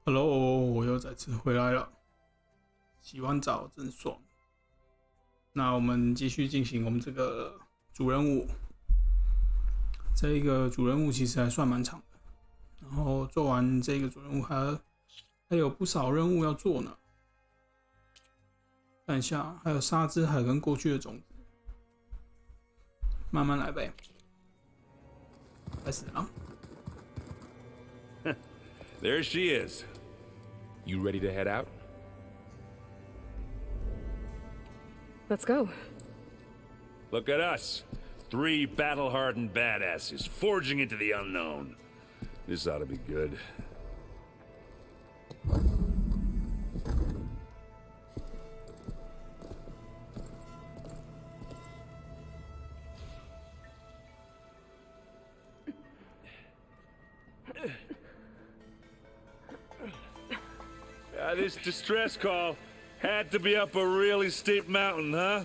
Hello，我又再次回来了，洗完澡真爽。那我们继续进行我们这个主任务。这一个主任务其实还算蛮长的，然后做完这个主任务还有不少任务要做呢。看一下，还有沙之海跟过去的种子，慢慢来呗。开始了。There she is. You ready to head out? Let's go. Look at us. 3 battle-hardened badasses forging into the unknown. This ought to be good. This distress call had to be up a really steep mountain, huh?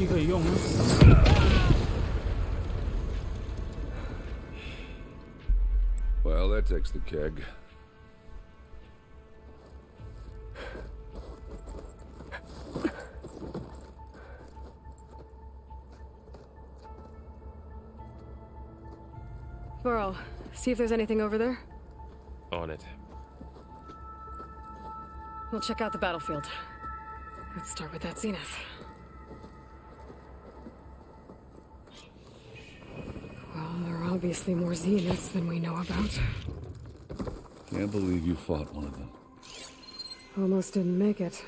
可以用吗？ Well, that takes the keg. Burrow, see if there's anything over there. On it. We'll check out the battlefield. Let's start with that zenith. Well, there are obviously more zeniths than we know about. Can't believe you fought one of them. Almost didn't make it.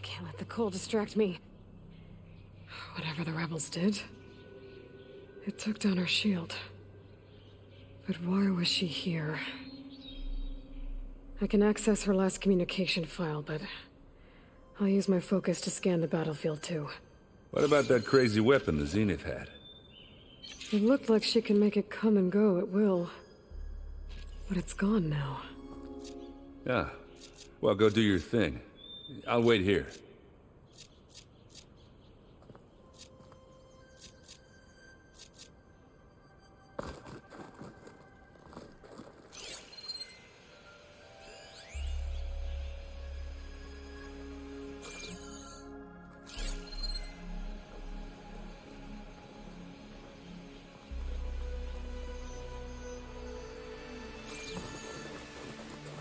Can't let the cold distract me. Whatever the rebels did, it took down her shield. But why was she here? I can access her last communication file, but I'll use my focus to scan the battlefield too. What about that crazy weapon the Zenith had? It looked like she can make it come and go at will. But it's gone now. Yeah. Well, go do your thing. I'll wait here.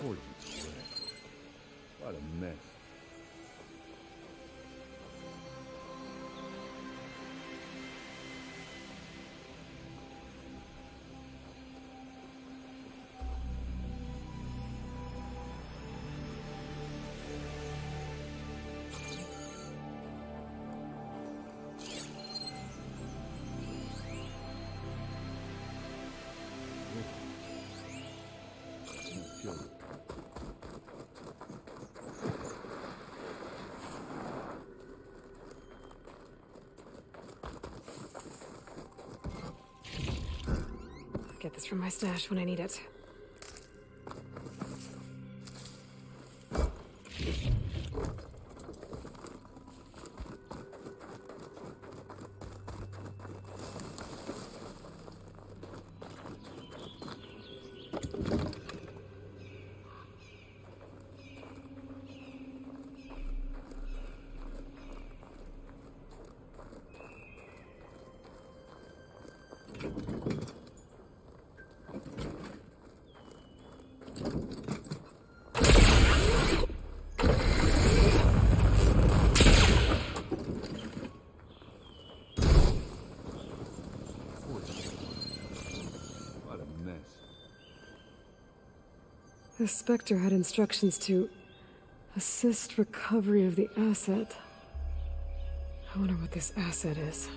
Holy shit. What a mess. Get this from my stash when I need it. The Spectre had instructions to assist recovery of the asset. I wonder what this asset is.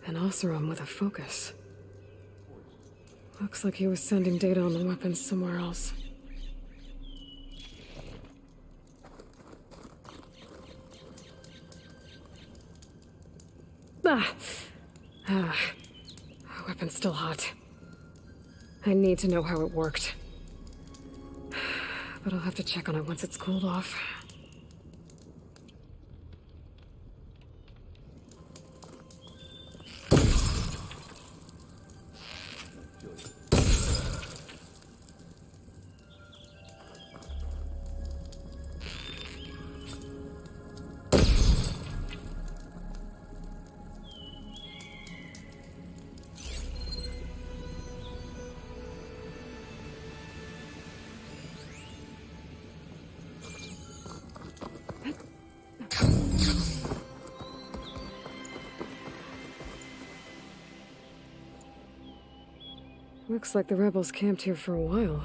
An Oseram with a focus. Looks like he was sending data on the weapons somewhere else. Weapon's still hot. I need to know how it worked. But I'll have to check on it once it's cooled off. Looks like the rebels camped here for a while.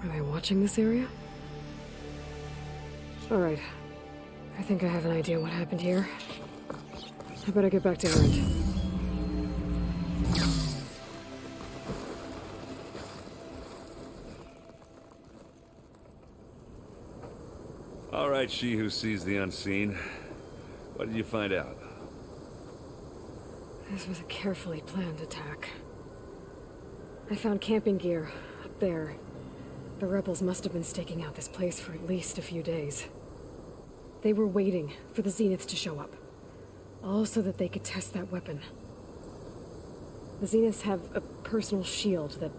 Are they watching this area? Alright. I think I have an idea what happened here. I better get back to Erend. Alright, she who sees the unseen. What did you find out? This was a carefully planned attack. I found camping gear up there. The rebels must have been staking out this place for at least a few days. They were waiting for the Zeniths to show up. All so that they could test that weapon. The Zeniths have a personal shield that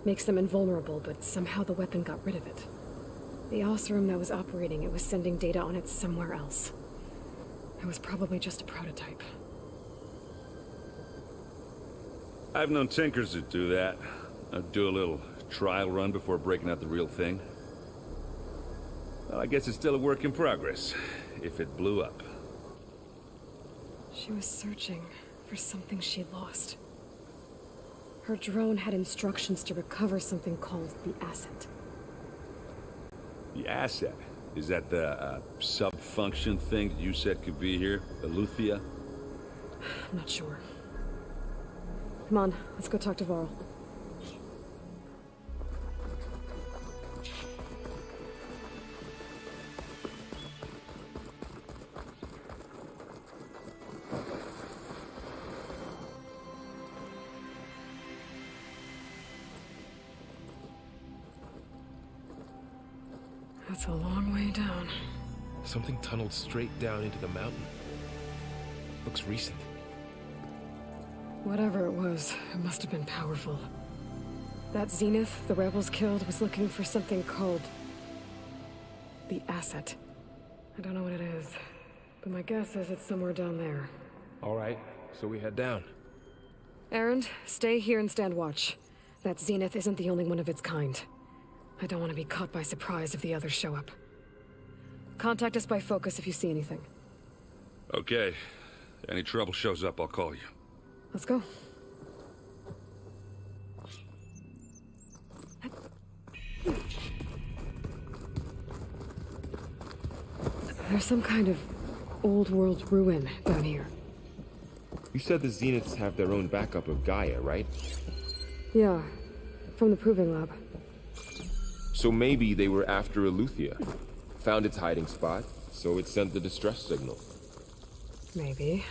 makes them invulnerable, but somehow the weapon got rid of it. The Oseram that was operating it was sending data on it somewhere else. It was probably just a prototype. I've known tinkers that do that. I'd do a little trial run before breaking out the real thing. Well, I guess it's still a work in progress, if it blew up. She was searching for something she lost. Her drone had instructions to recover something called the asset. The asset? Is that the sub-function thing that you said could be here? Eleuthia? I'm not sure. Come on, let's go talk to Varl. That's a long way down. Something tunneled straight down into the mountain. Looks recent. Whatever it was, it must have been powerful. That Zenith the rebels killed was looking for something called the asset. I don't know what it is, but my guess is it's somewhere down there. All right, so we head down. Erend, stay here and stand watch. That Zenith isn't the only one of its kind. I don't want to be caught by surprise if the others show up. Contact us by focus if you see anything. Okay. Any trouble shows up, I'll call you. Let's go. There's some kind of old world ruin down here. You said the Zeniths have their own backup of Gaia, right? Yeah, from the Proving Lab. So maybe they were after Eleuthia. Found its hiding spot, so it sent the distress signal. Maybe.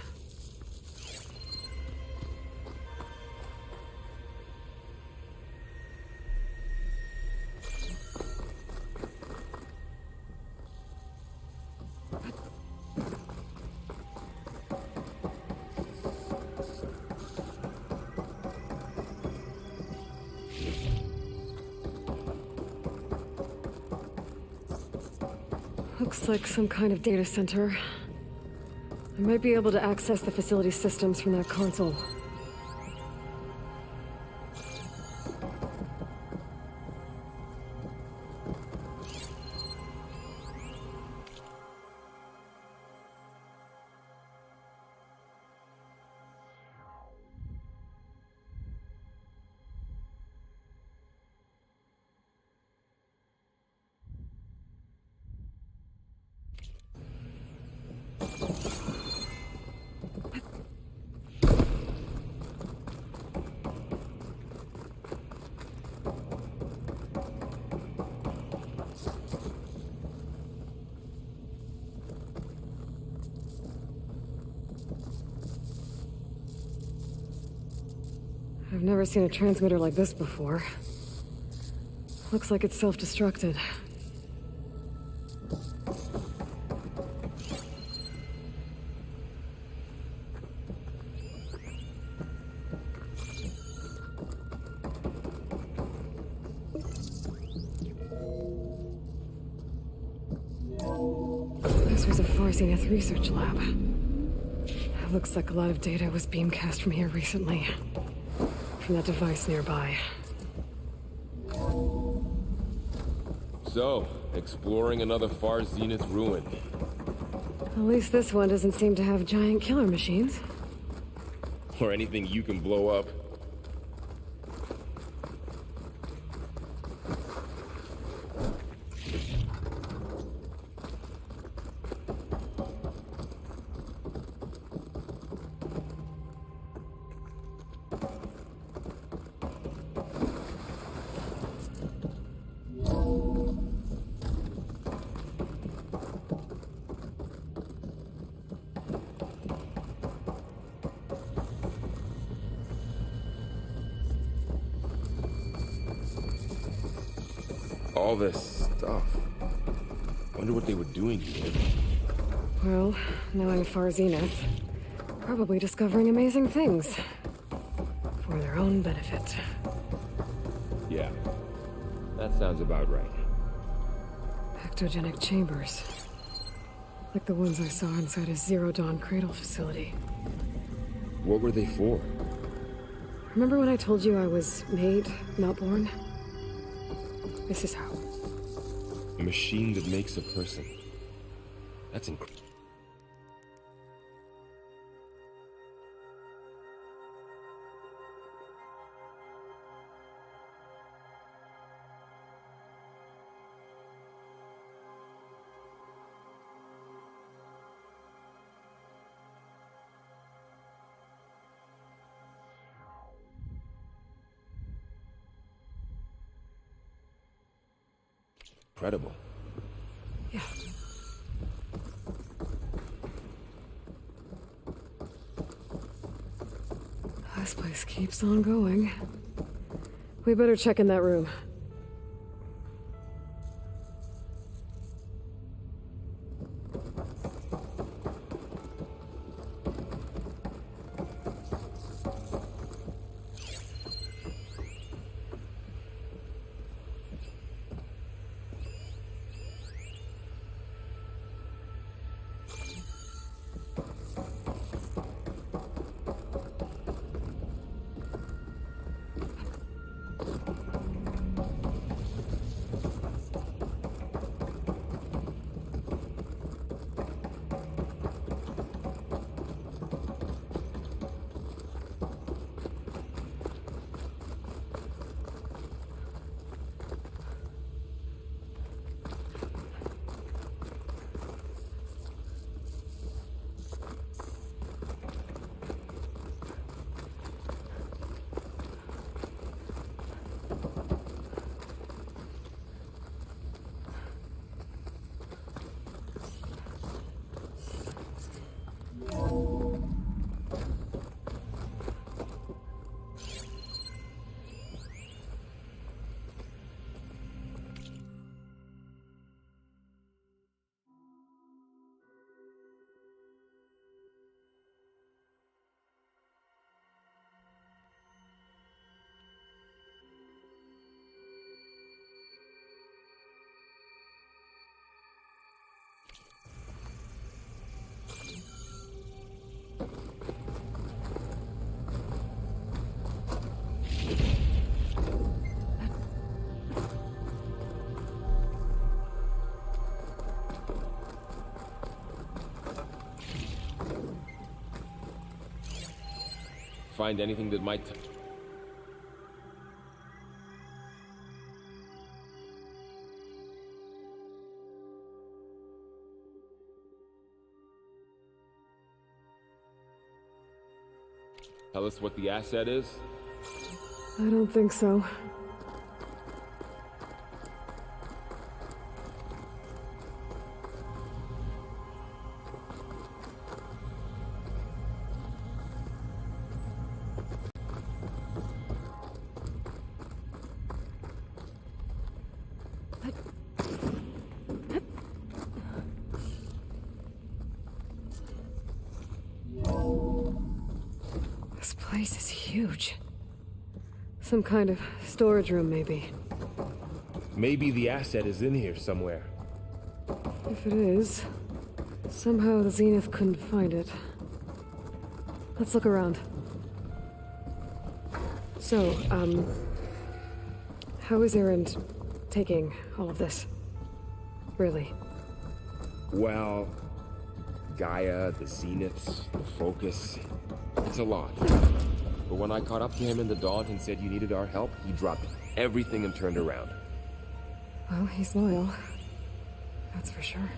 Looks like some kind of data center. I might be able to access the facility systems from that console. I've never seen a transmitter like this before. Looks like it's self-destructed. This was a Far Zenith research lab. Looks like a lot of data was beamcast from here recently. From that device nearby. So, exploring another Far Zenith ruin. At least this one doesn't seem to have giant killer machines. Or anything you can blow up. All this stuff. Wonder what they were doing here. Well, knowing Far Zenith, probably discovering amazing things. For their own benefit. Yeah, that sounds about right. Ectogenic chambers. Like the ones I saw inside a Zero Dawn cradle facility. What were they for? Remember when I told you I was made, not born? This is how. A machine that makes a person. That's incredible. Incredible. Yeah. This place keeps on going. We better check in that room. find anything that might... Tell us what the asset is? I don't think so. This place is huge. Some kind of storage room, maybe. Maybe the asset is in here somewhere. If it is, somehow the Zenith couldn't find it. Let's look around. So, how is Erend taking all of this? Really? Well, Gaia, the Zeniths, the Focus, it's a lot. But when I caught up to him in the dawn and said you needed our help, he dropped everything and turned around. Well, he's loyal. That's for sure.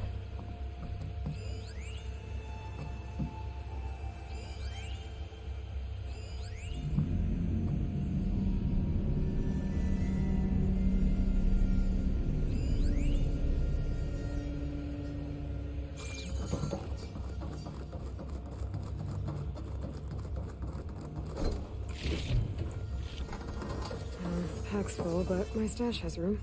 Pack's full, but my stash has room.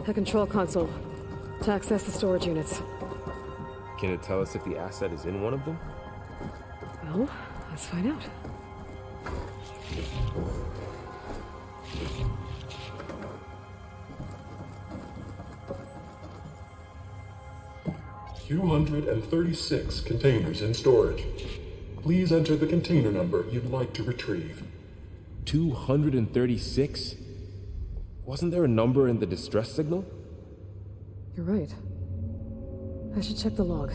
The control console to access the storage units. Can it tell us if the asset is in one of them? Well, let's find out. "236 containers in storage. Please enter the container number you'd like to retrieve." 236? Wasn't there a number in the distress signal? You're right. I should check the log.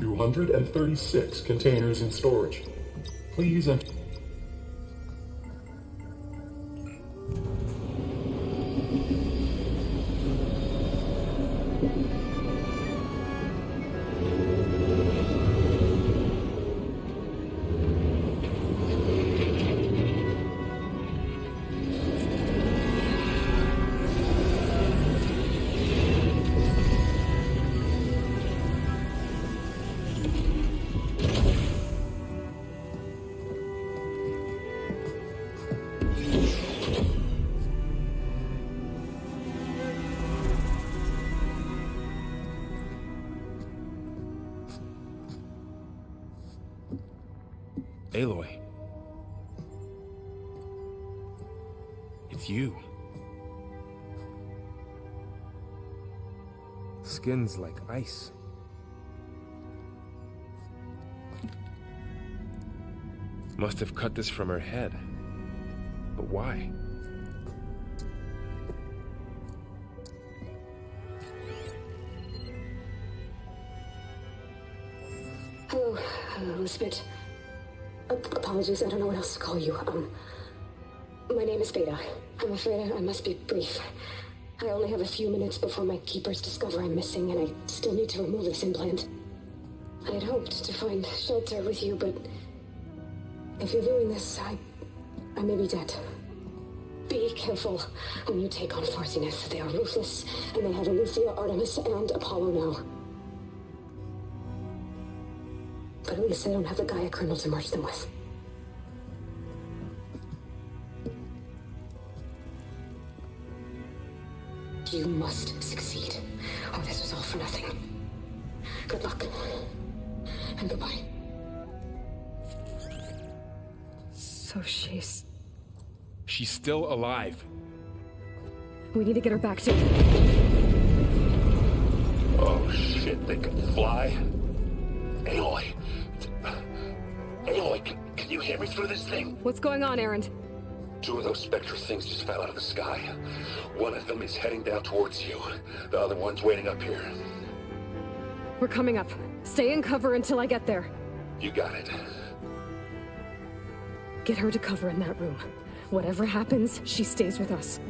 "236 containers in storage. Please enter." Aloy. It's you. Skin's like ice. Must have cut this from her head. But why? Hello, Elizabeth. Apologies, I don't know what else to call you. My name is Beta. I'm afraid I must be brief. I only have a few minutes before my keepers discover I'm missing, and I still need to remove this implant. I had hoped to find shelter with you, but if you're viewing this, I may be dead. Be careful when you take on Farsiness. They are ruthless, and they have Aletheia, Artemis, and Apollo now. But at least I don't have the Gaia kernel to merge them with. You must succeed, or this was all for nothing. Good luck, and goodbye. So she's... She's still alive. We need to get her back to... Oh shit, they can fly? Aloy! Aloy, can you hear me through this thing? What's going on, Erend? 2 of those spectral things just fell out of the sky. One of them is heading down towards you. The other one's waiting up here. We're coming up. Stay in cover until I get there. You got it. Get her to cover in that room. Whatever happens, she stays with us.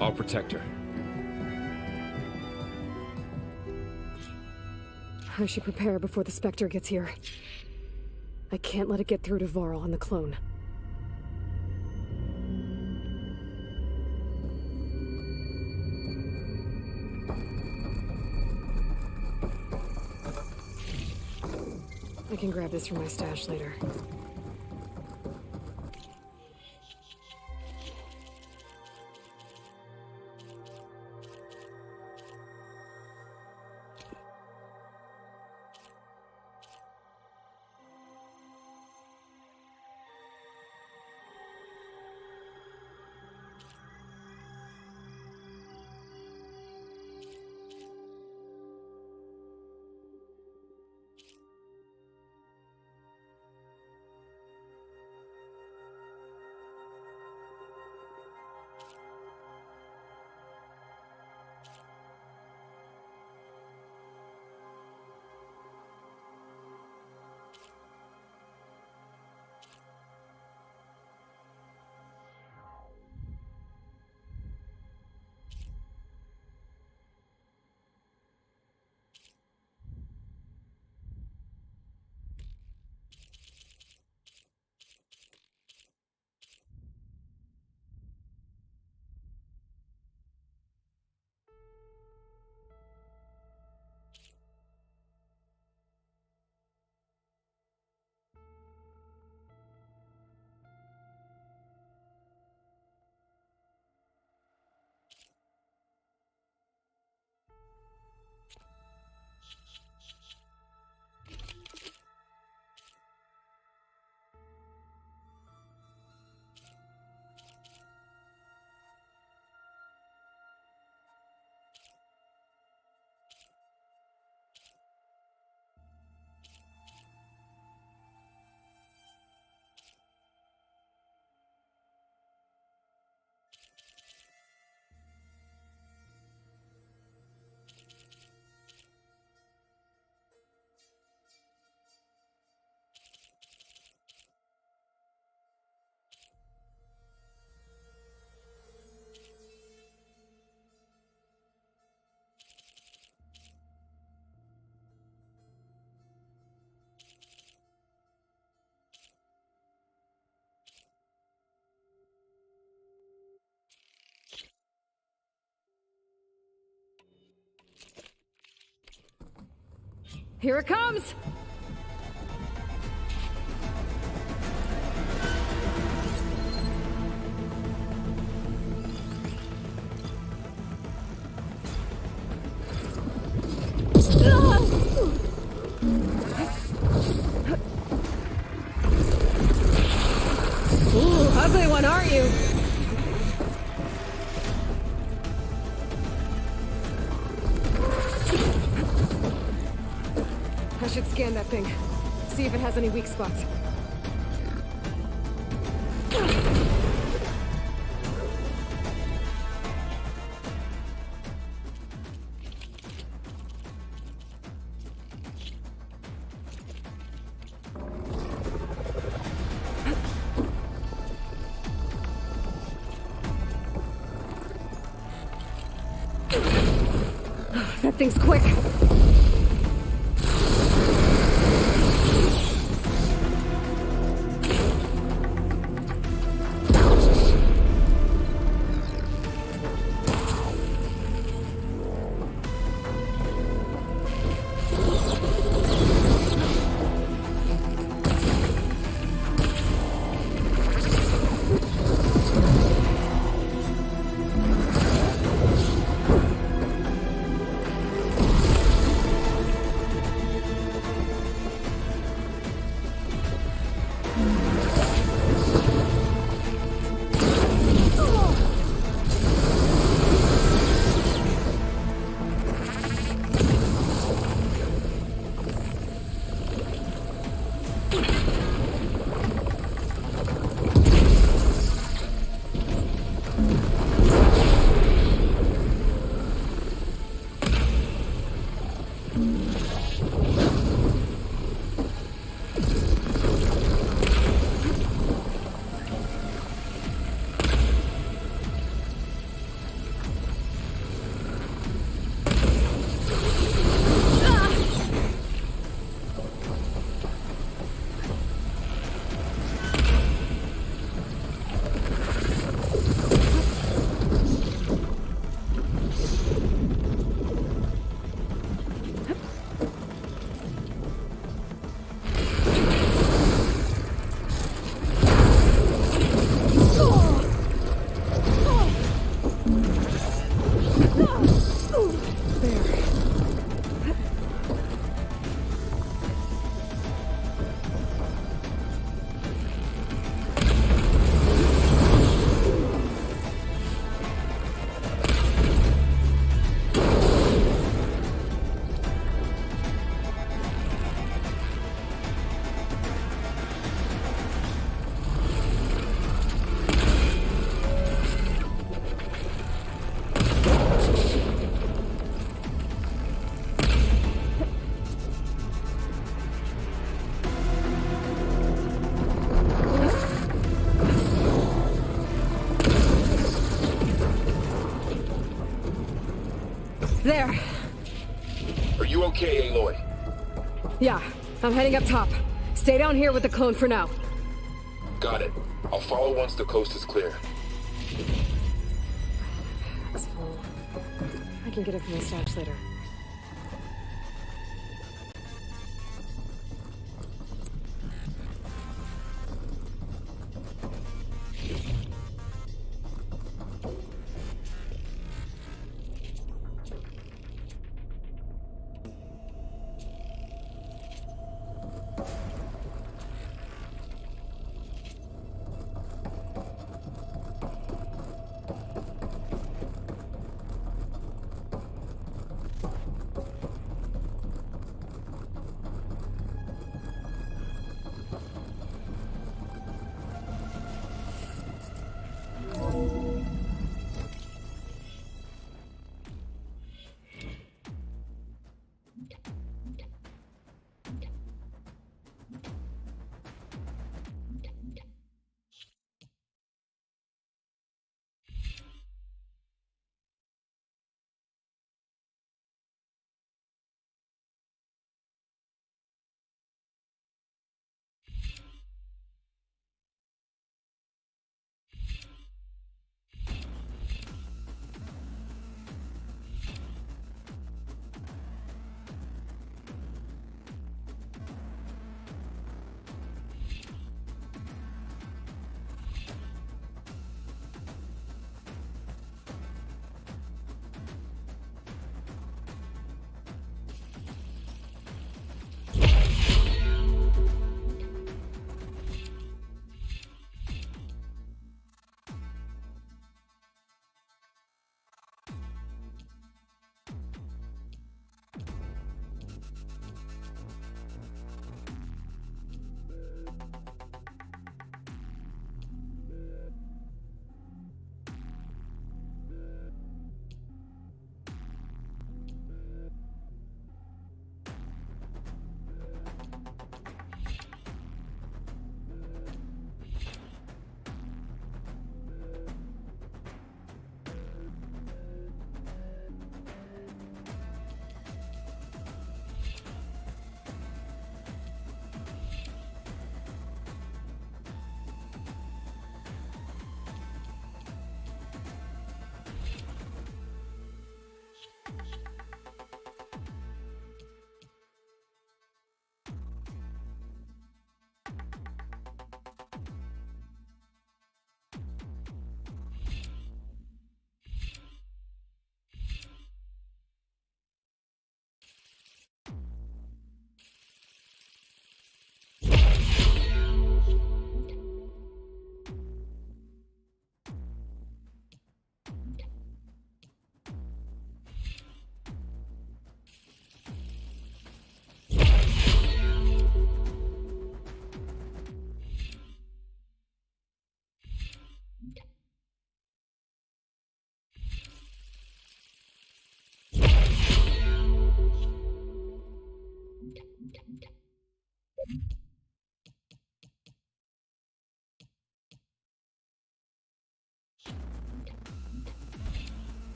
I'll protect her. I should prepare before the Spectre gets here. I can't let it get through to Varl and the clone. I can grab this from my stash later. Here it comes! Ooh, ugly one, aren't you? I should scan that thing. See if it has any weak spots. That thing's quick. There. Are you okay, Aloy? Yeah, I'm heading up top. Stay down here with the clone for now. Got it. I'll follow once the coast is clear. It's full. I can get it from the stash later.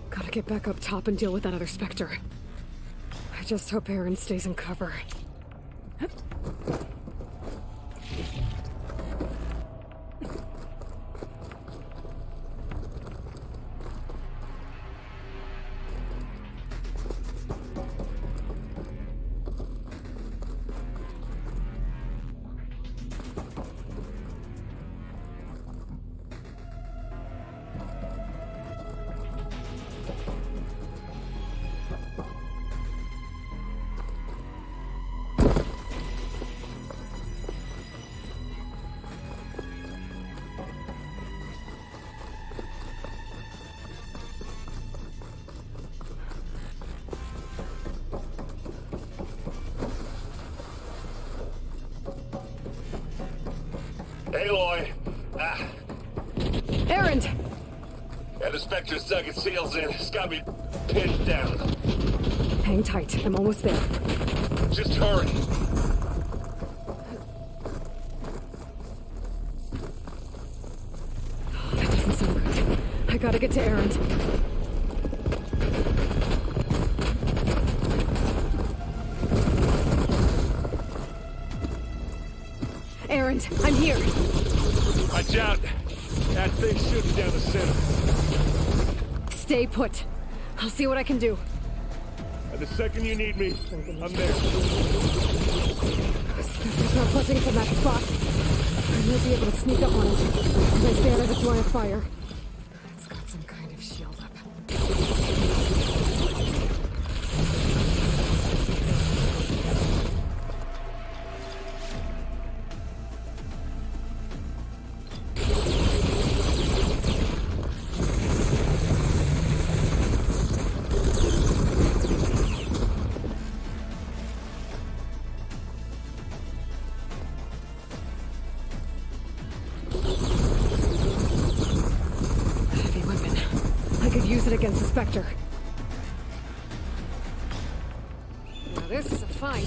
Gotta get back up top and deal with that other Spectre. I just hope Aaron stays in cover. Aloy! Aaron! Yeah, the Spectre's dug its heels in. It's got me pinned down. Hang tight. I'm almost there. Just hurry. That doesn't sound good. I gotta get to Aaron. Aaron, I'm here. Watch out. That thing's shooting down the center. Stay put. I'll see what I can do. And the second you need me, I'm there. Spectre's not budging from that spot. I might be able to sneak up on it. If I stay out of its line of fire. It's got some kind of shield up. Use it against the Spectre. Now this is a find.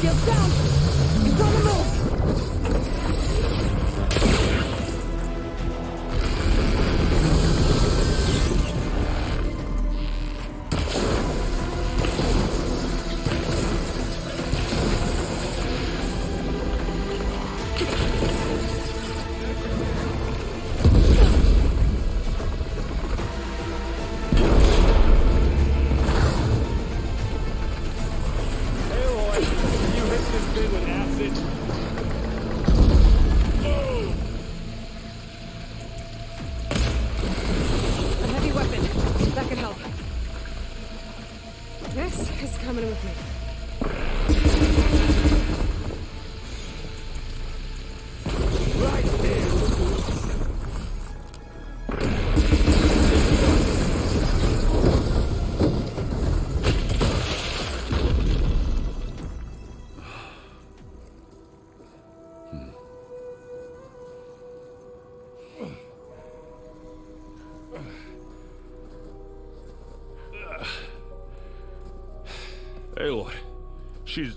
Shields down! He's on the move! Coming with me. Right there. Aloy, she's...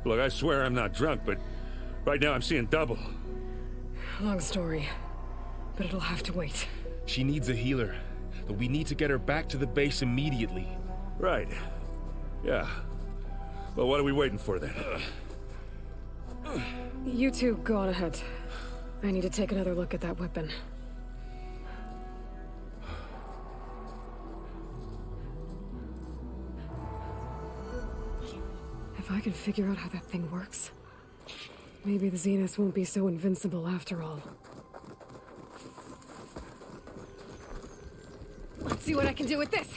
Look, I swear I'm not drunk, but right now I'm seeing double. Long story, but it'll have to wait. She needs a healer, but we need to get her back to the base immediately. Right. Yeah. Well, what are we waiting for then? You two go on ahead. I need to take another look at that weapon. If I can figure out how that thing works, maybe the Zeniths won't be so invincible after all. Let's see what I can do with this!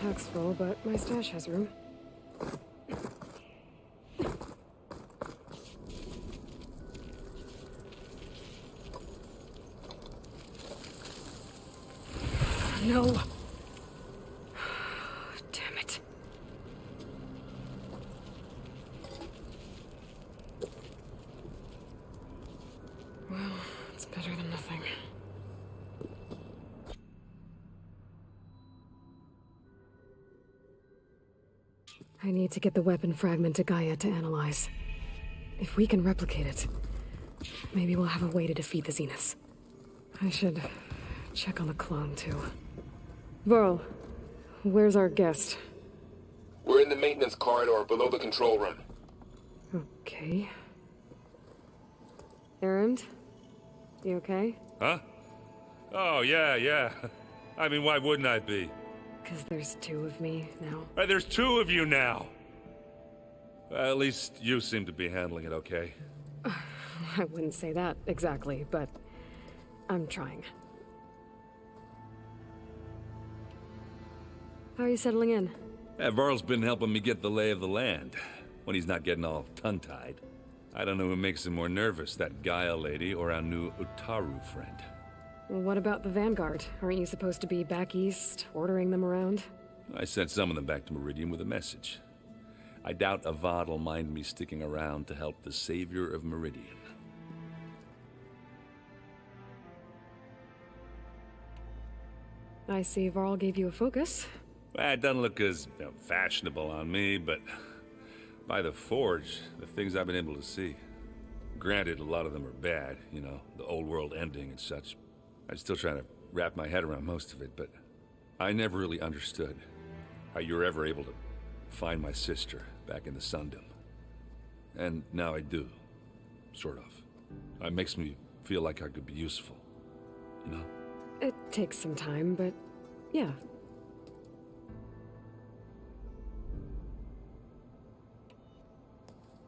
Pack's full, but my stash has room. No! Damn it. Well, it's better than nothing. I need to get the weapon fragment to Gaia to analyze. If we can replicate it, maybe we'll have a way to defeat the Zeniths. I should check on the clone, too. Varl, where's our guest? We're in the maintenance corridor below the control room. Okay. Erend? You okay? Huh? Oh, yeah. I mean, why wouldn't I be? Because there's two of me now. Right, there's two of you now! Well, at least you seem to be handling it okay. I wouldn't say that exactly, but I'm trying. How are you settling in? Yeah, Varl's been helping me get the lay of the land, when he's not getting all tongue-tied. I don't know who makes him more nervous, that Gaia lady or our new Utaru friend. Well, what about the Vanguard? Aren't you supposed to be back east, ordering them around? I sent some of them back to Meridian with a message. I doubt Avad will mind me sticking around to help the savior of Meridian. I see Varl gave you a focus. Well, it doesn't look as fashionable on me, but by the Forge, the things I've been able to see. Granted, a lot of them are bad, you know, the old world ending and such. I'm still trying to wrap my head around most of it, but I never really understood how you were ever able to find my sister back in the Sundom. And now I do, sort of. It makes me feel like I could be useful, you know? It takes some time, but yeah.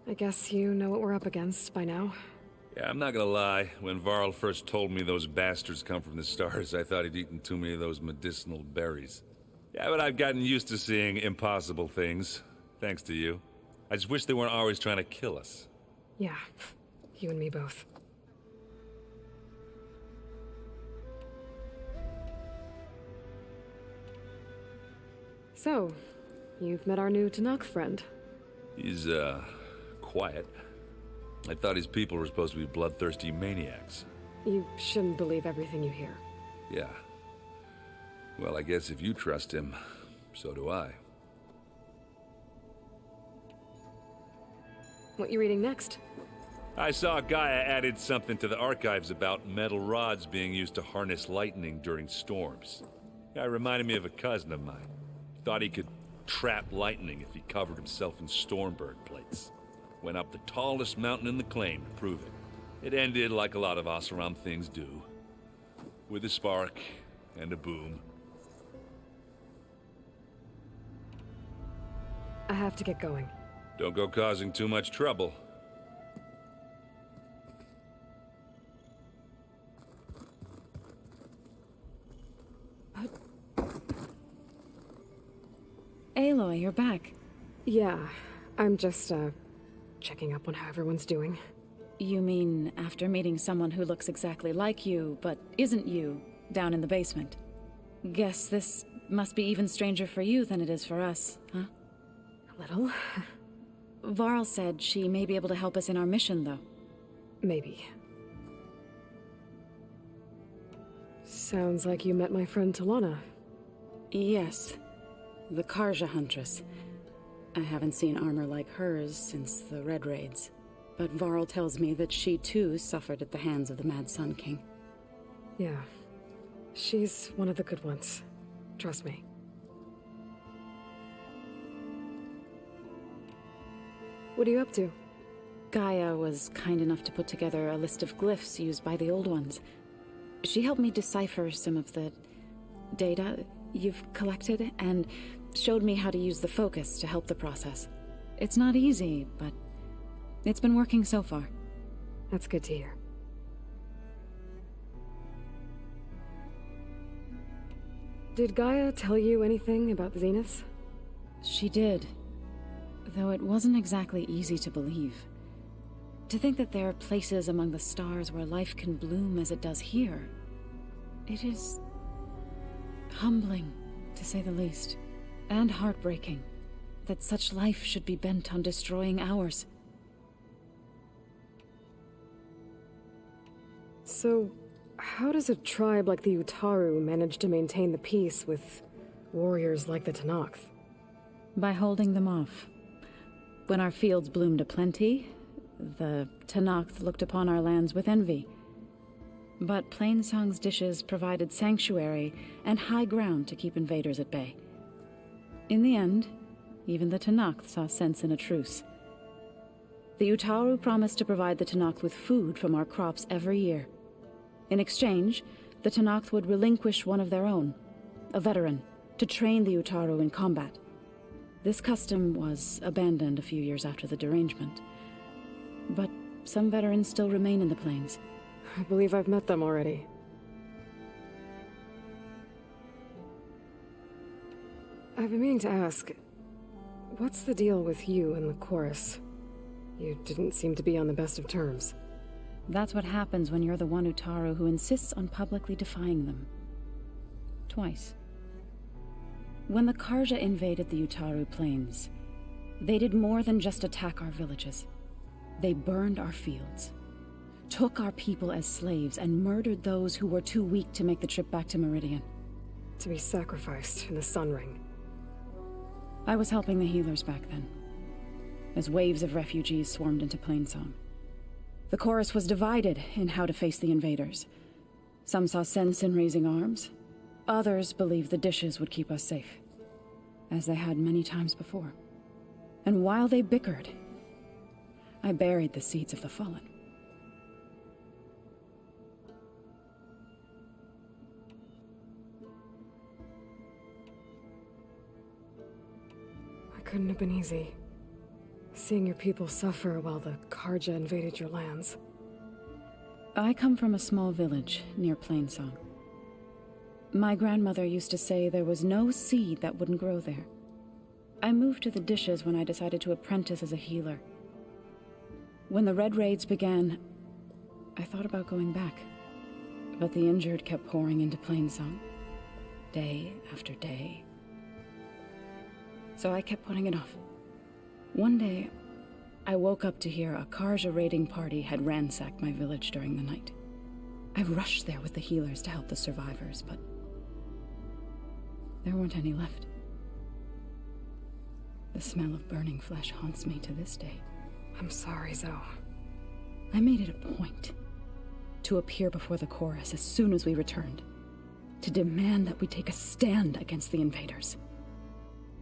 I guess you know what we're up against by now. Yeah, I'm not gonna lie. When Varl first told me those bastards come from the stars, I thought he'd eaten too many of those medicinal berries. Yeah, but I've gotten used to seeing impossible things, thanks to you. I just wish they weren't always trying to kill us. Yeah, you and me both. So, you've met our new Tanakh friend. He's, quiet. I thought his people were supposed to be bloodthirsty maniacs. You shouldn't believe everything you hear. Yeah. Well, I guess if you trust him, so do I. What you reading next? I saw Gaia added something to the archives about metal rods being used to harness lightning during storms. Guy reminded me of a cousin of mine. Thought he could trap lightning if he covered himself in Stormberg plates. Went up the tallest mountain in the claim to prove it. It ended like a lot of Oseram things do. With a spark and a boom. I have to get going. Don't go causing too much trouble. Aloy, you're back. Yeah, I'm just, checking up on how everyone's doing. You mean after meeting someone who looks exactly like you, but isn't you, down in the basement? Guess this must be even stranger for you than it is for us, huh? A little. Varl said she may be able to help us in our mission, though. Maybe. Sounds like you met my friend Talana. Yes. The Karja Huntress. I haven't seen armor like hers since the Red Raids. But Varl tells me that she too suffered at the hands of the Mad Sun King. Yeah. She's one of the good ones. Trust me. What are you up to? Gaia was kind enough to put together a list of glyphs used by the Old Ones. She helped me decipher some of the data you've collected, and showed me how to use the focus to help the process. It's not easy, but it's been working so far. That's good to hear. Did Gaia tell you anything about the Zeniths? She did. Though it wasn't exactly easy to believe. To think that there are places among the stars where life can bloom as it does here. It is humbling, to say the least. And heartbreaking that such life should be bent on destroying ours. So, how does a tribe like the Utaru manage to maintain the peace with warriors like the Tanakh? By holding them off. When our fields bloomed aplenty, the Tanakh looked upon our lands with envy. But Plainsong's dishes provided sanctuary and high ground to keep invaders at bay. In the end, even the Tanakh saw sense in a truce. The Utaru promised to provide the Tanakh with food from our crops every year. In exchange, the Tanakh would relinquish one of their own, a veteran, to train the Utaru in combat. This custom was abandoned a few years after the derangement. But some veterans still remain in the plains. I believe I've met them already. I've been meaning to ask, what's the deal with you and the chorus? You didn't seem to be on the best of terms. That's what happens when you're the one Utaru who insists on publicly defying them. Twice. When the Karja invaded the Utaru plains, they did more than just attack our villages. They burned our fields, took our people as slaves, and murdered those who were too weak to make the trip back to Meridian. To be sacrificed in the Sun Ring. I was helping the healers back then, as waves of refugees swarmed into Plainsong. The chorus was divided in how to face the invaders. Some saw sense in raising arms. Others believed the dishes would keep us safe, as they had many times before. And while they bickered, I buried the seeds of the fallen. It couldn't have been easy. Seeing your people suffer while the Karja invaded your lands. I come from a small village near Plainsong. My grandmother used to say there was no seed that wouldn't grow there. I moved to the dishes when I decided to apprentice as a healer. When the Red Raids began, I thought about going back. But the injured kept pouring into Plainsong, day after day. So I kept putting it off. One day, I woke up to hear a Karja raiding party had ransacked my village during the night. I rushed there with the healers to help the survivors, but there weren't any left. The smell of burning flesh haunts me to this day. I'm sorry, Zoe. I made it a point to appear before the chorus as soon as we returned, to demand that we take a stand against the invaders.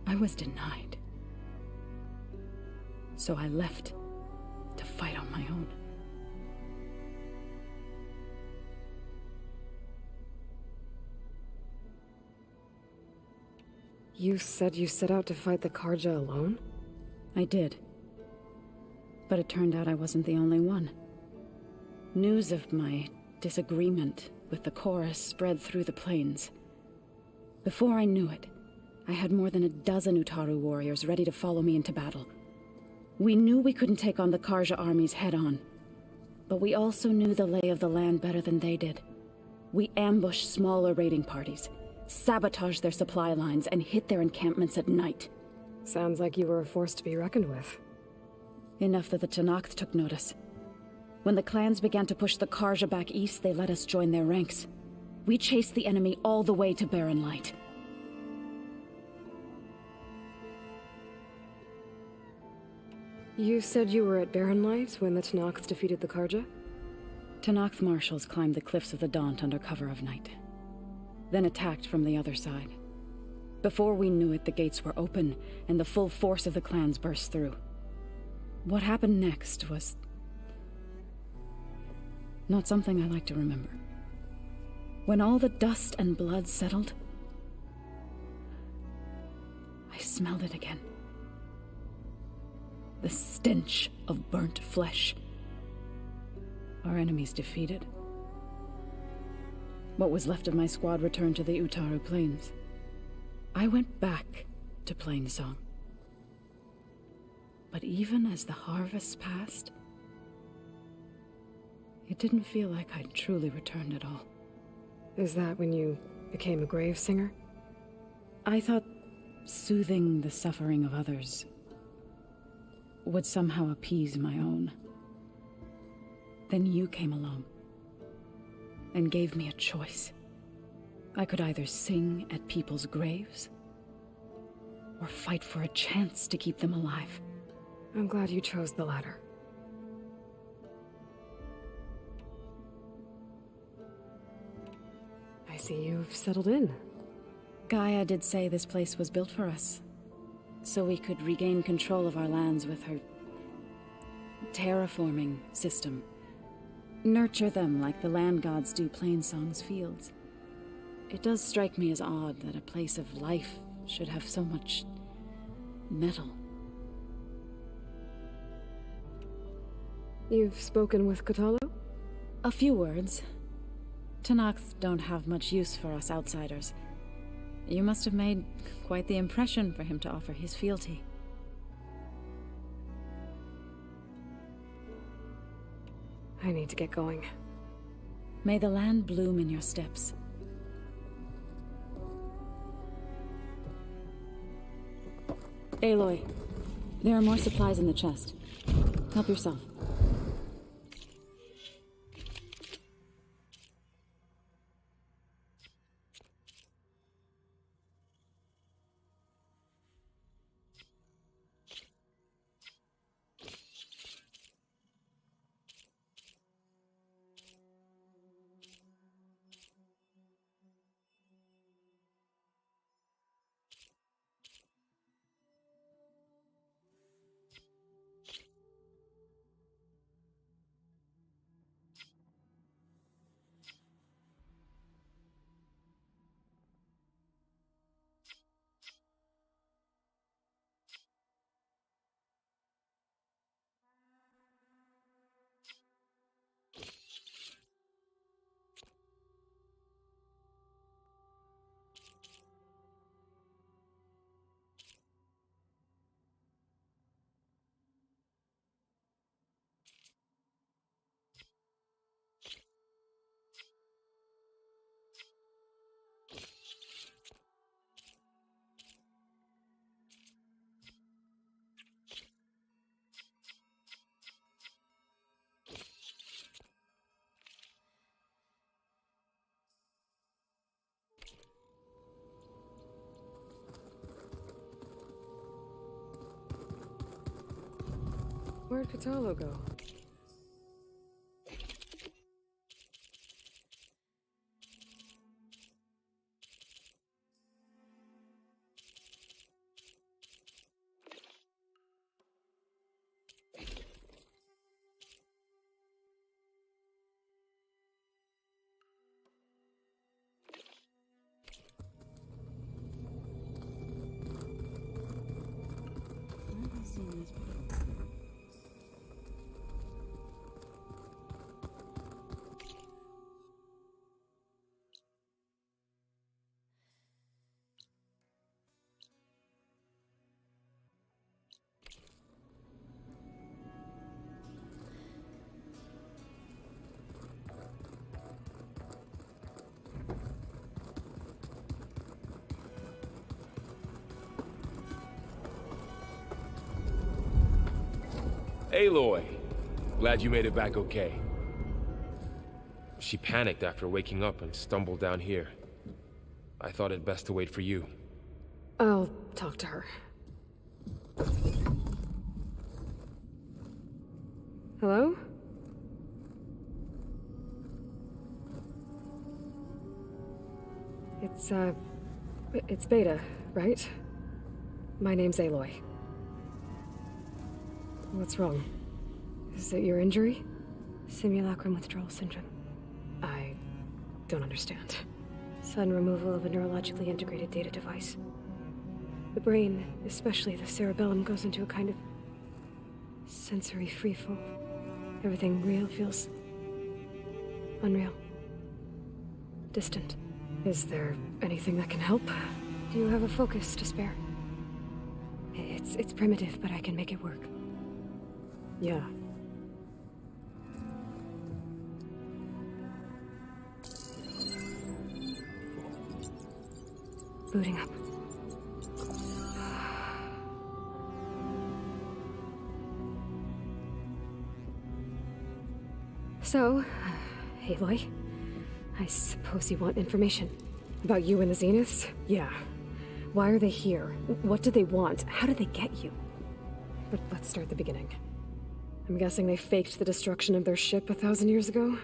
I was denied. So I left to fight on my own. You said you set out to fight the Karja alone? I did. But it turned out I wasn't the only one. News of my disagreement with the chorus spread through the plains. Before I knew it, I had more than a dozen Utaru warriors ready to follow me into battle. We knew we couldn't take on the Karja armies head-on, but we also knew the lay of the land better than they did. We ambushed smaller raiding parties, sabotaged their supply lines, and hit their encampments at night. Sounds like you were a force to be reckoned with. Enough that the Tenakth took notice. When the clans began to push the Karja back east, they let us join their ranks. We chased the enemy all the way to Barren Light. You said you were at Barren Light when the Tenakth defeated the Karja? Tenakth marshals climbed the cliffs of the Daunt under cover of night, then attacked from the other side. Before we knew it, the gates were open, and the full force of the clans burst through. What happened next was not something I like to remember. When all the dust and blood settled, I smelled it again. The stench of burnt flesh. Our enemies defeated. What was left of my squad returned to the Utaru Plains. I went back to Plainsong. But even as the harvest passed, it didn't feel like I'd truly returned at all. Is that when you became a grave singer? I thought soothing the suffering of others would somehow appease my own. Then you came along and gave me a choice. I could either sing at people's graves or fight for a chance to keep them alive. I'm glad you chose the latter. I see you've settled in. Gaia did say this place was built for us, so we could regain control of our lands with her terraforming system. Nurture them like the land gods do Plainsong's fields. It does strike me as odd that a place of life should have so much metal. You've spoken with Kotallo? A few words. Tenakth don't have much use for us outsiders. You must have made quite the impression for him to offer his fealty. I need to get going. May the land bloom in your steps. Aloy, there are more supplies in the chest. Help yourself. Where'd Catalo go? Aloy, glad you made it back okay. She panicked after waking up and stumbled down here. I thought it best to wait for you. I'll talk to her. Hello? It's Beta, right? My name's Aloy. What's wrong? Is it your injury? Simulacrum withdrawal syndrome. I don't understand. Sudden removal of a neurologically integrated data device. The brain, especially the cerebellum, goes into a kind of sensory freefall. Everything real feels unreal. Distant. Is there anything that can help? Do you have a focus to spare? It's primitive, but I can make it work. Yeah. Booting up. So, Aloy, I suppose you want information. About you and the Zeniths? Yeah. Why are they here? What do they want? How did they get you? But let's start at the beginning. I'm guessing they faked the destruction of their ship 1,000 years ago?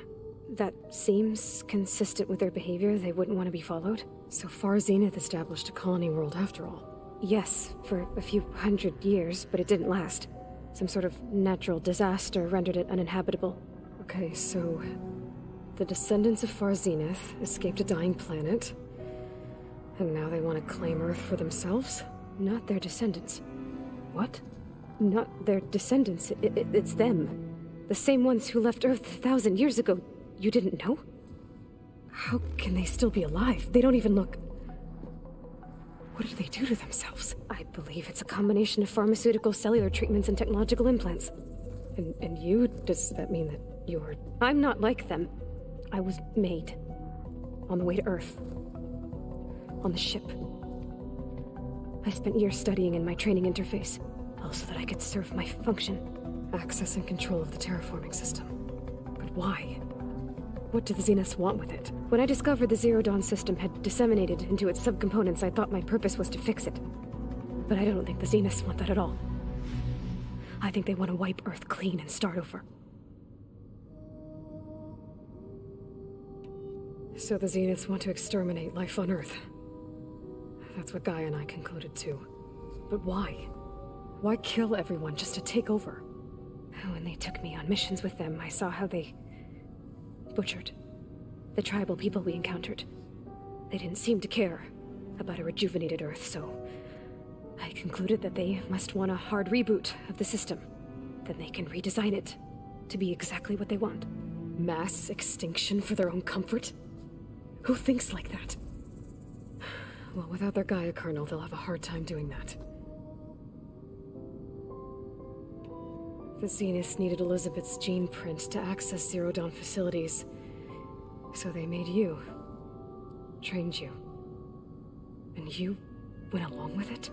That seems consistent with their behavior. They wouldn't want to be followed. So far, Zenith established a colony world after all. Yes, for a few hundred years, but it didn't last. Some sort of natural disaster rendered it uninhabitable. Okay, so the descendants of Far Zenith escaped a dying planet, and now they want to claim Earth for themselves? Not their descendants. What? Not their descendants. It's them. The same ones who left Earth 1,000 years ago. You didn't know? How can they still be alive? They don't even look... What do they do to themselves? I believe it's a combination of pharmaceutical, cellular treatments, and technological implants. And you? Does that mean that you're... I'm not like them. I was made. On the way to Earth. On the ship. I spent years studying in my training interface, so that I could serve my function. Access and control of the terraforming system. But why? What do the Zeniths want with it? When I discovered the Zero Dawn system had disseminated into its subcomponents, I thought my purpose was to fix it. But I don't think the Zeniths want that at all. I think they want to wipe Earth clean and start over. So the Zeniths want to exterminate life on Earth. That's what Gaia and I concluded too. But why? Why kill everyone just to take over? When they took me on missions with them, I saw how they butchered the tribal people we encountered. They didn't seem to care about a rejuvenated Earth, so I concluded that they must want a hard reboot of the system. Then they can redesign it to be exactly what they want. Mass extinction for their own comfort? Who thinks like that? Well, without their Gaia kernel, they'll have a hard time doing that. The Zeniths needed Elizabeth's gene print to access Zero Dawn facilities. So they made you. Trained you. And you went along with it?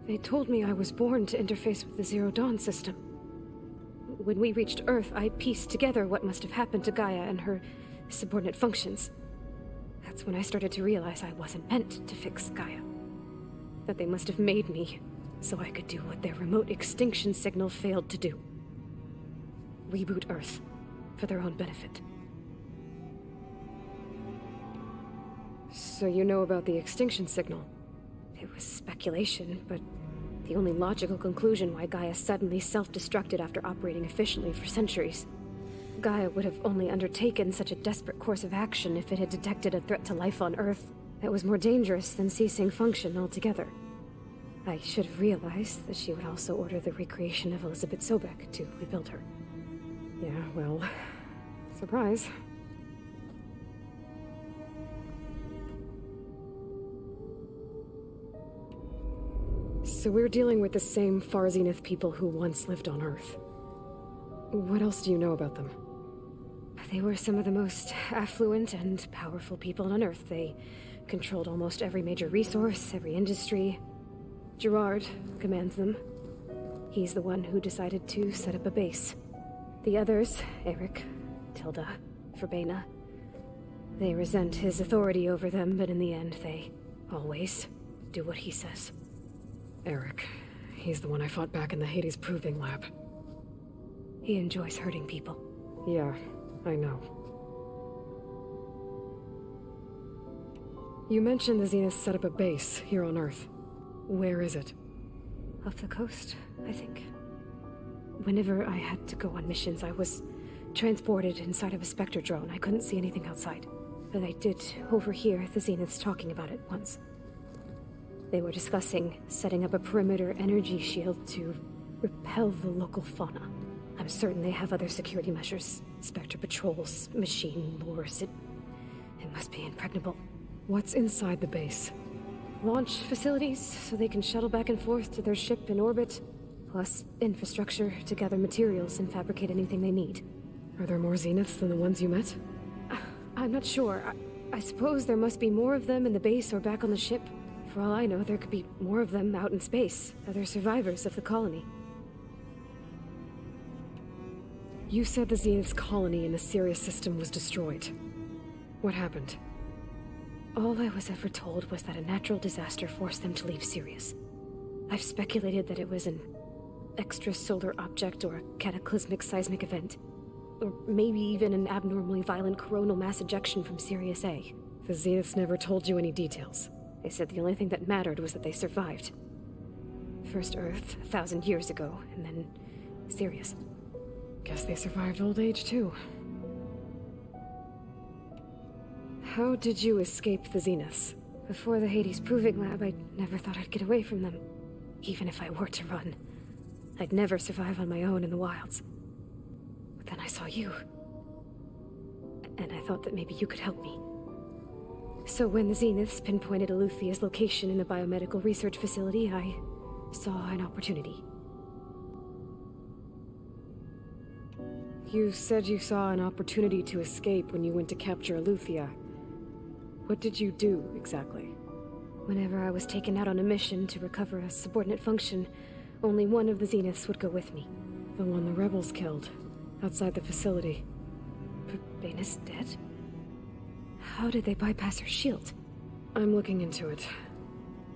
They told me I was born to interface with the Zero Dawn system. When we reached Earth, I pieced together what must have happened to Gaia and her subordinate functions. That's when I started to realize I wasn't meant to fix Gaia. That they must have made me so I could do what their remote extinction signal failed to do. reboot Earth for their own benefit. So you know about the extinction signal? It was speculation, but the only logical conclusion why Gaia suddenly self-destructed after operating efficiently for centuries. Gaia would have only undertaken such a desperate course of action if it had detected a threat to life on Earth that was more dangerous than ceasing function altogether. I should have realized that she would also order the recreation of Elizabeth Sobek to rebuild her. Yeah, well, surprise. So we're dealing with the same Far Zenith people who once lived on Earth. What else do you know about them? They were some of the most affluent and powerful people on Earth. They controlled almost every major resource, every industry. Gerard commands them. He's the one who decided to set up a base. The others, Eric, Tilda, Verbena, they resent his authority over them, but in the end, they always do what he says. Eric, he's the one I fought back in the Hades Proving Lab. He enjoys hurting people. Yeah, I know. You mentioned the Zenith set up a base here on Earth. Where is it? Off the coast, I think. Whenever I had to go on missions, I was transported inside of a Spectre drone. I couldn't see anything outside. But I did overhear the Zeniths talking about it once. They were discussing setting up a perimeter energy shield to repel the local fauna. I'm certain they have other security measures. Spectre patrols, machine lures. It must be impregnable. What's inside the base? Launch facilities, so they can shuttle back and forth to their ship in orbit. Plus infrastructure to gather materials and fabricate anything they need. Are there more Zeniths than the ones you met? I'm not sure. I suppose there must be more of them in the base or back on the ship. For all I know, there could be more of them out in space, other survivors of the colony. You said the Zenith's colony in the Sirius system was destroyed. What happened? All I was ever told was that a natural disaster forced them to leave Sirius. I've speculated that it was an extrasolar object or a cataclysmic seismic event. Or maybe even an abnormally violent coronal mass ejection from Sirius A. The Zeniths never told you any details. They said the only thing that mattered was that they survived. First Earth, 1,000 years ago, and then Sirius. Guess they survived old age, too. How did you escape the Zeniths? Before the Hades Proving Lab, I never thought I'd get away from them. Even if I were to run. I'd never survive on my own in the wilds. But then I saw you. And I thought that maybe you could help me. So when the Zeniths pinpointed Eluthia's location in the biomedical research facility, I saw an opportunity. You said you saw an opportunity to escape when you went to capture Eluthia. What did you do, exactly? Whenever I was taken out on a mission to recover a subordinate function, only one of the Zeniths would go with me. The one the rebels killed, outside the facility. Baina's dead? How did they bypass her shield? I'm looking into it.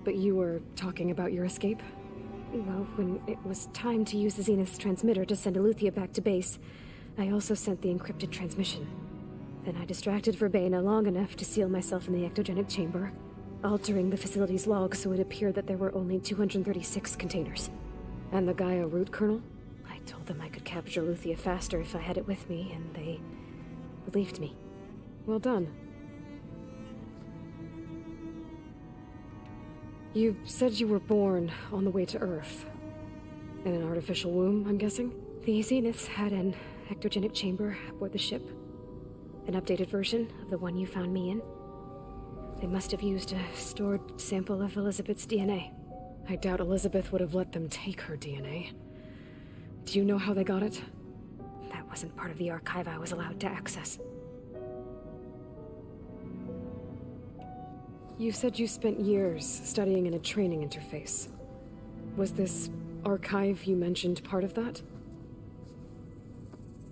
But you were talking about your escape? Well, when it was time to use the Zenith's transmitter to send Eluthia back to base, I also sent the encrypted transmission. Then I distracted Verbena long enough to seal myself in the ectogenic chamber, altering the facility's log so it appeared that there were only 236 containers. And the Gaia root kernel? I told them I could capture Eluthia faster if I had it with me, and they believed me. Well done. You said you were born on the way to Earth. In an artificial womb, I'm guessing? The Zeniths had an ectogenic chamber aboard the ship. An updated version of the one you found me in. They must have used a stored sample of Elizabeth's DNA. I doubt Elizabeth would have let them take her DNA. Do you know how they got it? That wasn't part of the archive I was allowed to access. You said you spent years studying in a training interface. Was this archive you mentioned part of that?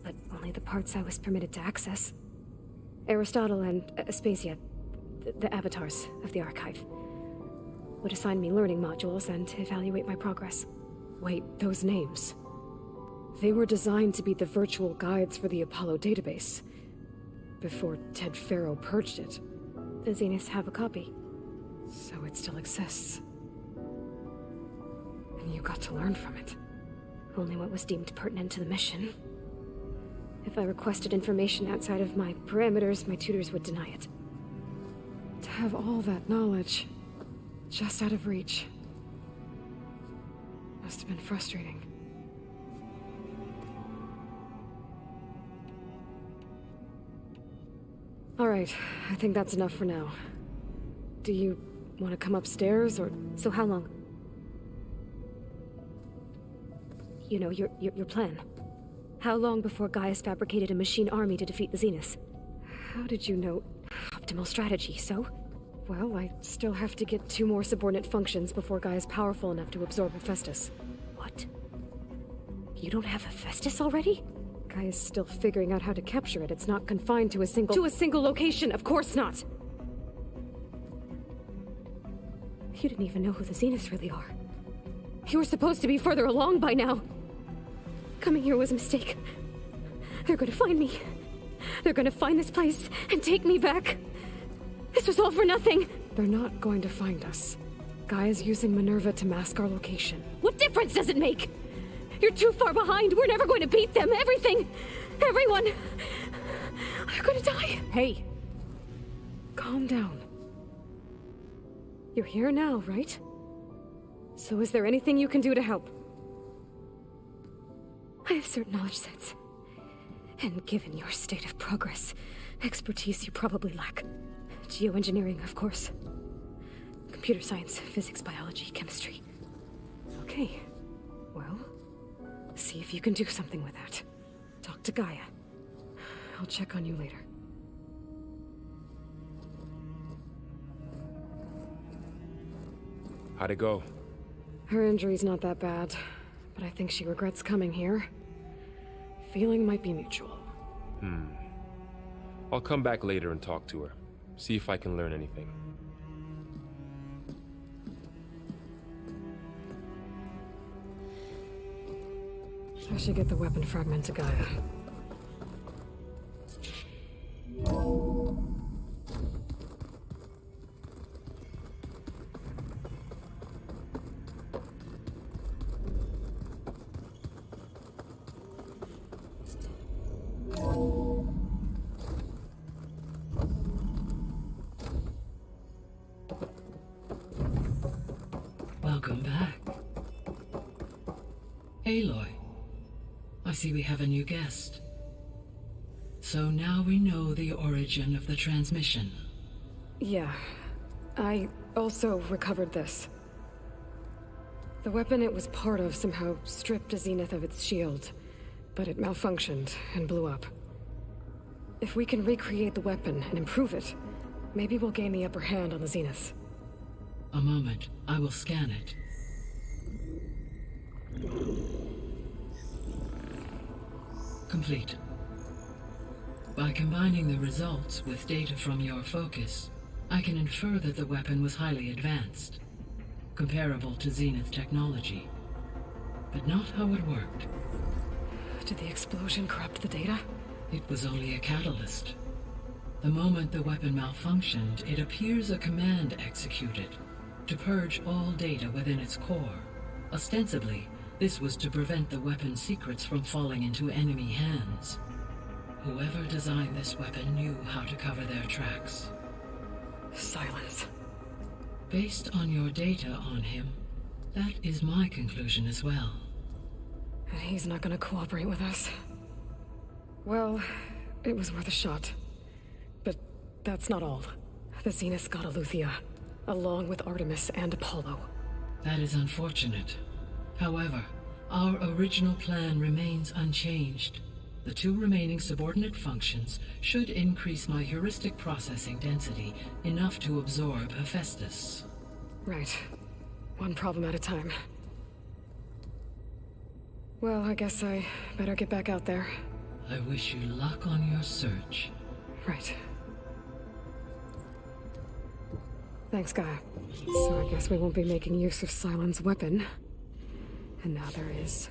But only the parts I was permitted to access. Aristotle and Aspasia, the avatars of the archive, would assign me learning modules and evaluate my progress. Wait, those names. They were designed to be the virtual guides for the Apollo database. Before Ted Faro purged it. The Zeniths have a copy. So it still exists. And you got to learn from it. Only what was deemed pertinent to the mission. If I requested information outside of my parameters, my tutors would deny it. To have all that knowledge, just out of reach, must have been frustrating. Alright, I think that's enough for now. Do you want to come upstairs, or... So how long? You know, your plan. How long before Gaius fabricated a machine army to defeat the Zeniths? How did you know? Optimal strategy, so? Well, I still have to get 2 more subordinate functions before Gaia's powerful enough to absorb Hephaestus. What? You don't have Hephaestus already? Gaia's still figuring out how to capture it. It's not confined to a single... To a single location, of course not! You didn't even know who the Zeniths really are. You were supposed to be further along by now! Coming here was a mistake. They're gonna find me. They're gonna find this place and take me back. This was all for nothing. They're not going to find us. Gaia's using Minerva to mask our location. What difference does it make? You're too far behind. We're never going to beat them. Everything. Everyone. They're gonna die. Hey. Calm down. You're here now, right? So is there anything you can do to help? I have certain knowledge sets. And given your state of progress, expertise you probably lack. Geoengineering, of course. Computer science, physics, biology, chemistry. Okay. Well, see if you can do something with that. Talk to Gaia. I'll check on you later. How'd it go? Her injury's not that bad, but I think she regrets coming here. Feeling might be mutual. I'll come back later and talk to her. See if I can learn anything. I should get the weapon fragment to Gaia. Welcome back. Aloy, I see we have a new guest. So now we know the origin of the transmission. Yeah. I also recovered this. The weapon it was part of somehow stripped a Zenith of its shield, but it malfunctioned and blew up. If we can recreate the weapon and improve it, maybe we'll gain the upper hand on the Zeniths. A moment, I will scan it. Complete. By combining the results with data from your focus, I can infer that the weapon was highly advanced, comparable to Zenith technology, but not how it worked. Did the explosion corrupt the data? It was only a catalyst. The moment the weapon malfunctioned, it appears a command executed to purge all data within its core. Ostensibly, this was to prevent the weapon's secrets from falling into enemy hands. Whoever designed this weapon knew how to cover their tracks. Silence. Based on your data on him, that is my conclusion as well. And he's not gonna cooperate with us. Well, it was worth a shot. But that's not all. The Zeniths got Aletheia, along with Artemis and Apollo. That is unfortunate. However, our original plan remains unchanged. The 2 remaining subordinate functions should increase my heuristic processing density enough to absorb Hephaestus. Right. One problem at a time. Well, I guess I better get back out there. I wish you luck on your search. Right. Thanks, Gaia. So I guess we won't be making use of Cylon's weapon. And now there is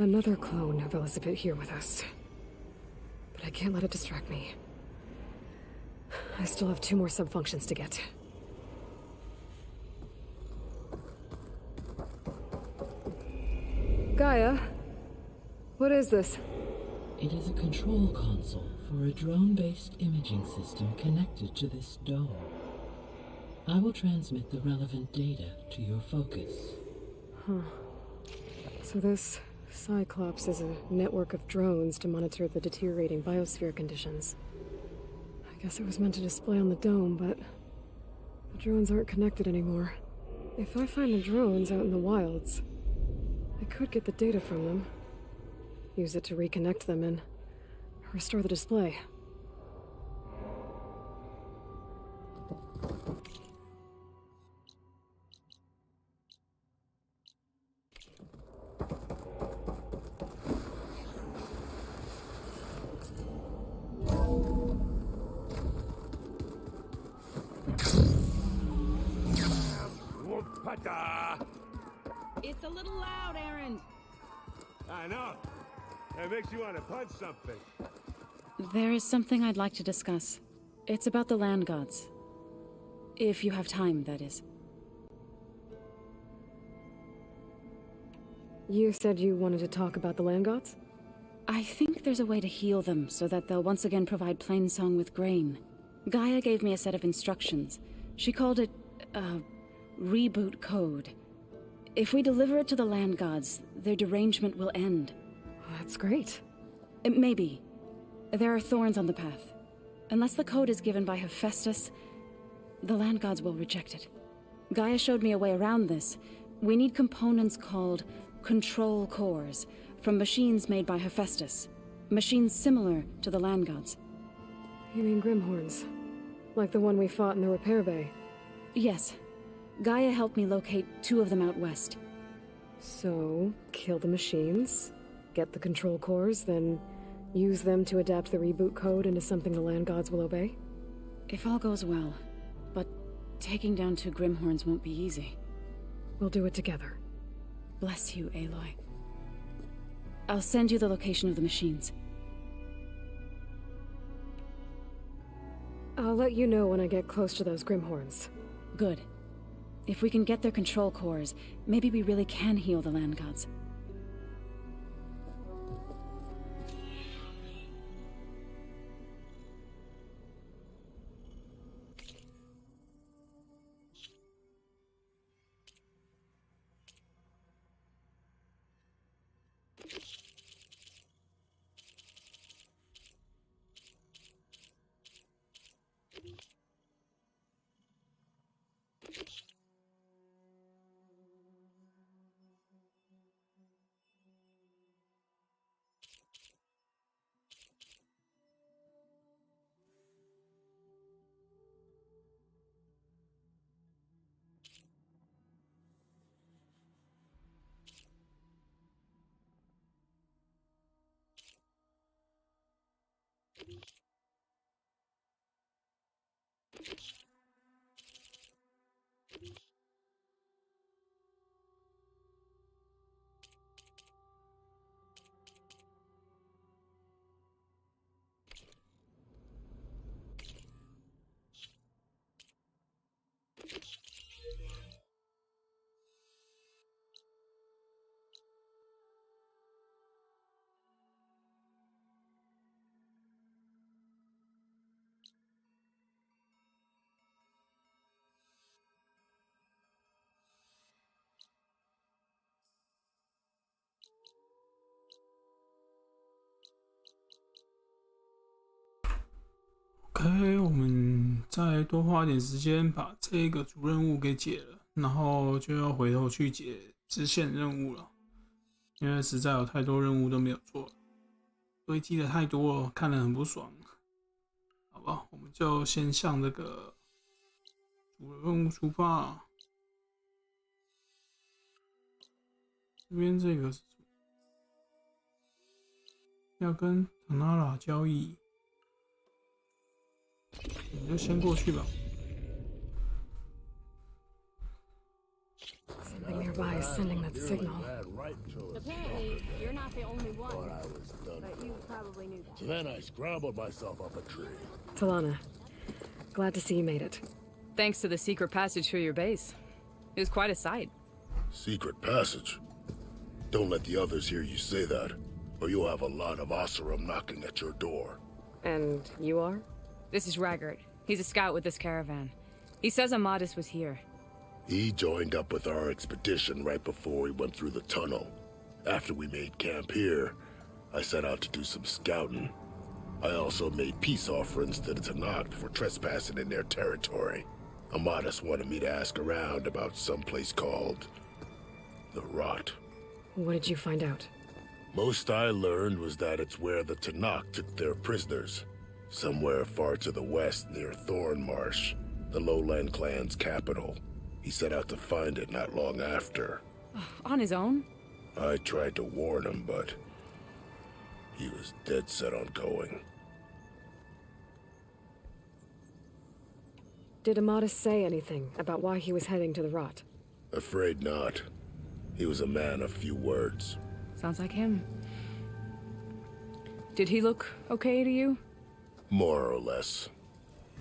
Another clone of Elizabeth here with us. But I can't let it distract me. I still have 2 more sub-functions to get. Gaia? What is this? It is a control console for a drone-based imaging system connected to this dome. I will transmit the relevant data to your focus. Huh. So this Cyclops is a network of drones to monitor the deteriorating biosphere conditions. I guess it was meant to display on the dome, but the drones aren't connected anymore. If I find the drones out in the wilds, I could get the data from them, use it to reconnect them and restore the display. It's a little loud, Aaron. I know. It makes you want to punch something. There is something I'd like to discuss. It's about the land gods. If you have time, that is. You said you wanted to talk about the land gods? I think there's a way to heal them so that they'll once again provide Plainsong with grain. Gaia gave me a set of instructions. She called it, reboot code. If we deliver it to the land gods, their derangement will end. That's great. Maybe. There are thorns on the path. Unless the code is given by Hephaestus, the land gods will reject it. Gaia showed me a way around this. We need components called control cores from machines made by Hephaestus. Machines similar to the land gods. You mean Grimhorns? Like the one we fought in the repair bay? Yes. Gaia helped me locate 2 of them out west. So, kill the machines, get the control cores, then use them to adapt the reboot code into something the land gods will obey? If all goes well. But taking down 2 Grimhorns won't be easy. We'll do it together. Bless you, Aloy. I'll send you the location of the machines. I'll let you know when I get close to those Grimhorns. Good. If we can get their control cores, maybe we really can heal the land gods. OK， 我们再多花点时间把这个主任务给解了，然后就要回头去解支线任务了，因为实在有太多任务都没有做了，堆积的太多了，看得很不爽。好吧，我们就先向这个主任务出发。这边这个是要跟唐纳拉交易。你就先过去吧。Something nearby is sending that signal. Apparently, you're not the only one. But you probably knew that. So then I scrambled myself up a tree. Talana, glad to see you made it. Thanks to the secret passage through your base. It was quite a sight. Secret passage? Don't let the others hear you say that, or you'll have a lot of Oseram knocking at your door. And you are? This is Raggart. He's a scout with this caravan. He says Amadis was here. He joined up with our expedition right before we went through the tunnel. After we made camp here, I set out to do some scouting. I also made peace offerings to the Tanakh for trespassing in their territory. Amadis wanted me to ask around about some place called the Rot. What did you find out? Most I learned was that it's where the Tanakh took their prisoners. Somewhere far to the west near Thornmarsh, the Lowland clan's capital. He set out to find it not long after. On his own? I tried to warn him, but he was dead set on going. Did Amadis say anything about why he was heading to the Rot? Afraid not. He was a man of few words. Sounds like him. Did he look okay to you? More or less.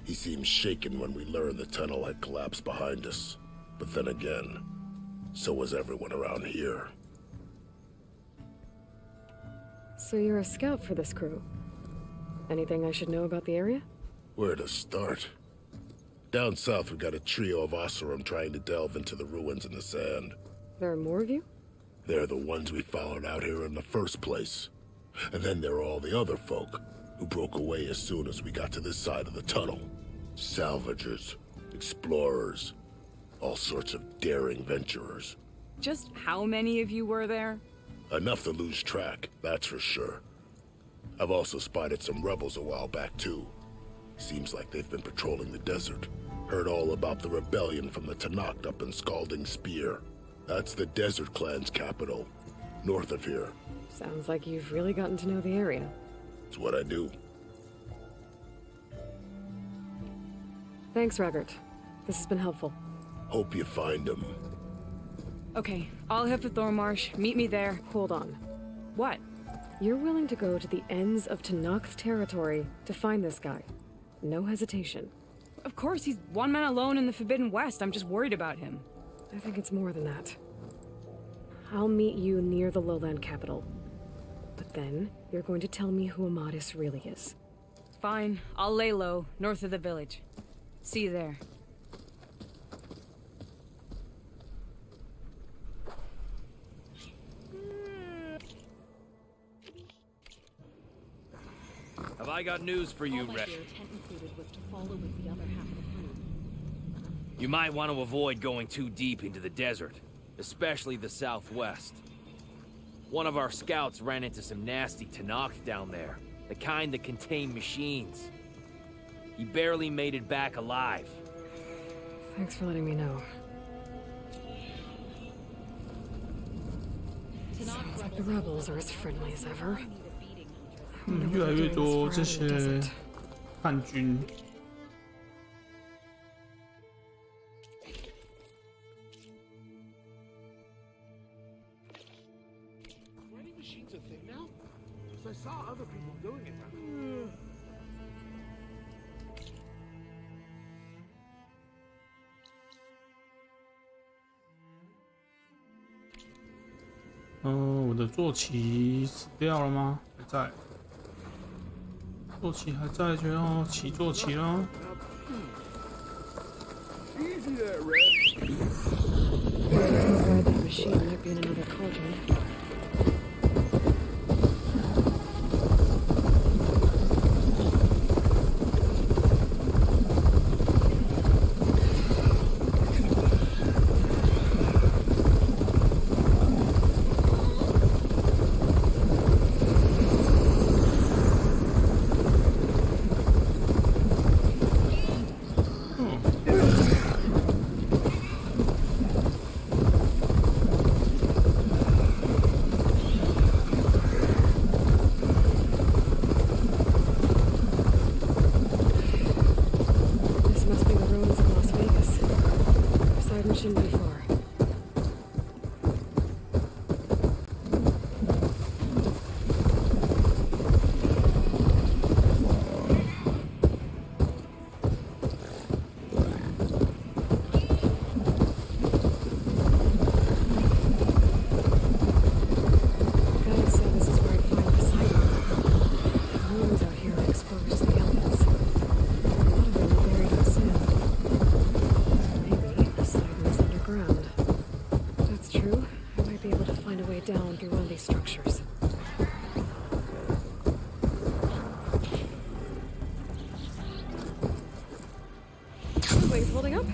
He seemed shaken when we learned the tunnel had collapsed behind us. But then again, so was everyone around here. So you're a scout for this crew. Anything I should know about the area? Where to start? Down south we got a trio of Oseram trying to delve into the ruins in the sand. There are more of you? They're the ones we followed out here in the first place. And then there are all the other folk, who broke away as soon as we got to this side of the tunnel. Salvagers, explorers, all sorts of daring venturers. Just how many of you were there? Enough to lose track, that's for sure. I've also spotted some rebels a while back too. Seems like they've been patrolling the desert. Heard all about the rebellion from the Tanakh up in Scalding Spear. That's the Desert Clan's capital, north of here. Sounds like you've really gotten to know the area. It's what I do. Thanks, Raggart. This has been helpful. Hope you find him. Okay, I'll head for Thornmarsh. Meet me there. Hold on. What? You're willing to go to the ends of Tanakh's territory to find this guy. No hesitation. Of course, he's one man alone in the Forbidden West. I'm just worried about him. I think it's more than that. I'll meet you near the lowland capital. But then, you're going to tell me who Amadis really is. Fine. I'll lay low, north of the village. See you there. Have I got news for you, Red? You might want to avoid going too deep into the desert, especially the southwest. One of our scouts ran into some nasty Tanakh down there, the kind that contain machines. He barely made it back alive. Thanks for letting me know. Sounds like the rebels are as friendly as ever. 越来越多这些叛军。Writing machines a thing now? Because I saw other people doing it.我的坐骑死掉了吗？还在。坐骑还在，就要骑坐骑了。Easy there, Red. That machine might be in another cauldron. way down through one of these structures. The wings holding up?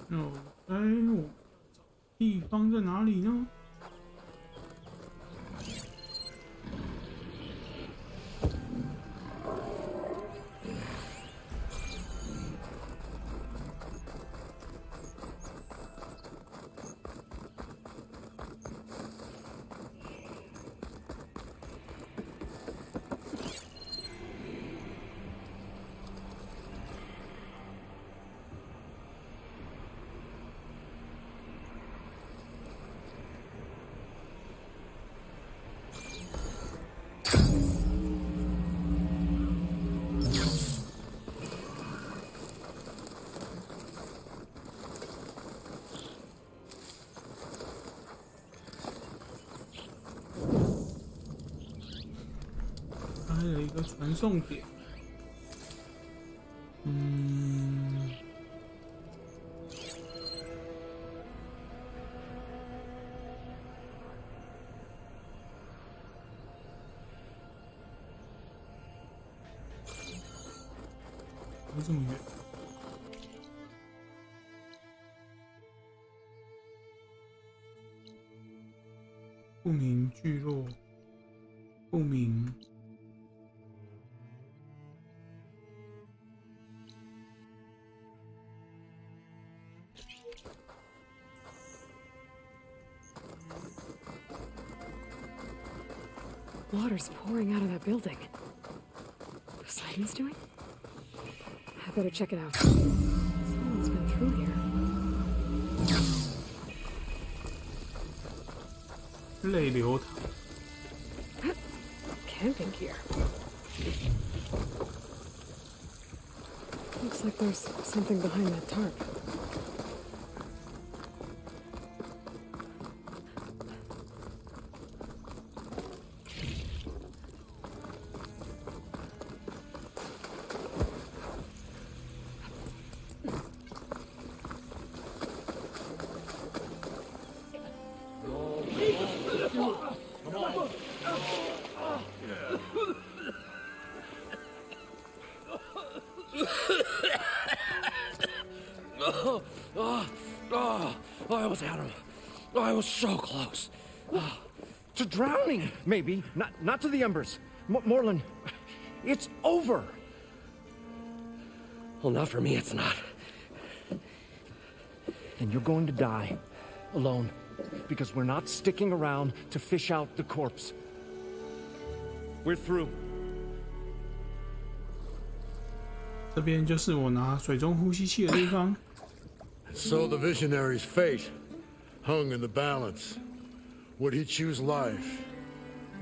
我地方在哪里呢？还有一个传送点。不这么远。不明聚落，不明。Water's pouring out of that building. What Simon's doing? I better check it out. Someone's been through here. 泪流淌。Camping gear. Looks like there's something behind that tarp. I almost had him. I was so close. To drowning, maybe. Not to the embers. Moreland, it's over. Well, not for me, it's not. And you're going to die. Alone. Because we're not sticking around to fish out the corpse. We're through. 这边就是我拿水中呼吸器的地方。So the visionary's fate hung in the balance. Would he choose life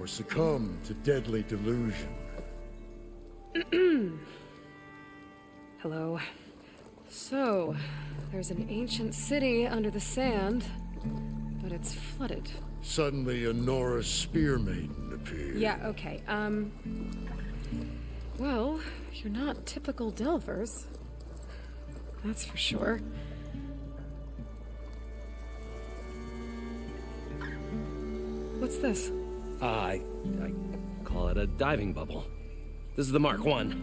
or succumb to deadly delusion? Hello. So, there's an ancient city under the sand, but it's flooded. Suddenly, a Norse spear maiden appeared. Yeah, okay. Well, you're not typical Delvers. That's for sure. What's this? I call it a diving bubble. This is the Mark I.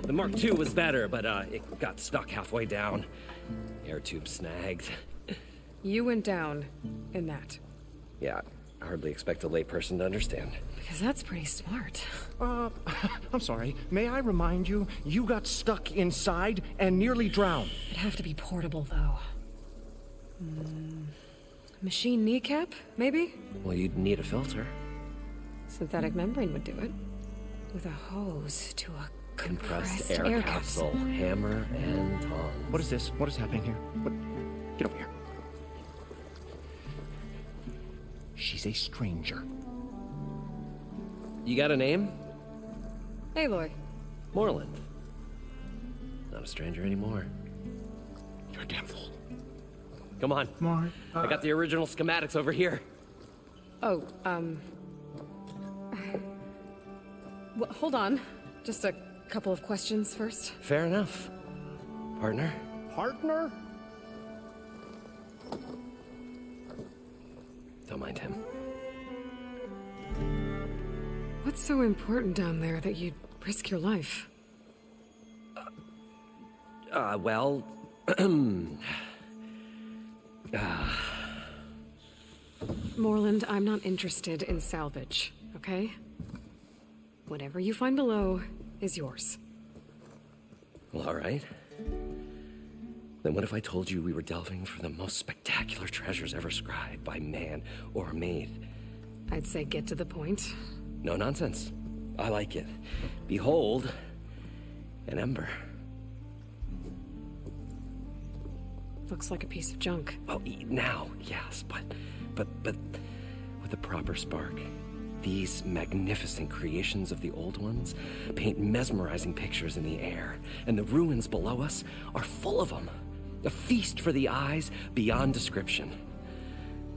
The Mark II was better, but it got stuck halfway down. Air tube snagged. You went down in that. Yeah, I hardly expect a layperson to understand. Because that's pretty smart. I'm sorry. May I remind you, you got stuck inside and nearly drowned. It'd have to be portable, though. Machine kneecap, maybe? Well, you'd need a filter. Synthetic membrane would do it. With a hose to a compressed air capsule. Hammer and tongs. What is this? What is happening here? What? Get over here. She's a stranger. You got a name? Aloy. Moreland. Not a stranger anymore. You're a damn fool. Come on. Mark, I got the original schematics over here. Oh, Well, hold on. Just a couple of questions first. Fair enough. Partner? Partner? Don't mind him. What's so important down there that you'd risk your life? Well... Morland, I'm not interested in salvage, okay? Whatever you find below is yours. Well, all right. Then what if I told you we were delving for the most spectacular treasures ever scribed by man or maid? I'd say get to the point. No nonsense. I like it. Behold, an ember. Looks like a piece of junk. Well, now, yes, but with a proper spark. These magnificent creations of the old ones paint mesmerizing pictures in the air, and the ruins below us are full of them. A feast for the eyes beyond description.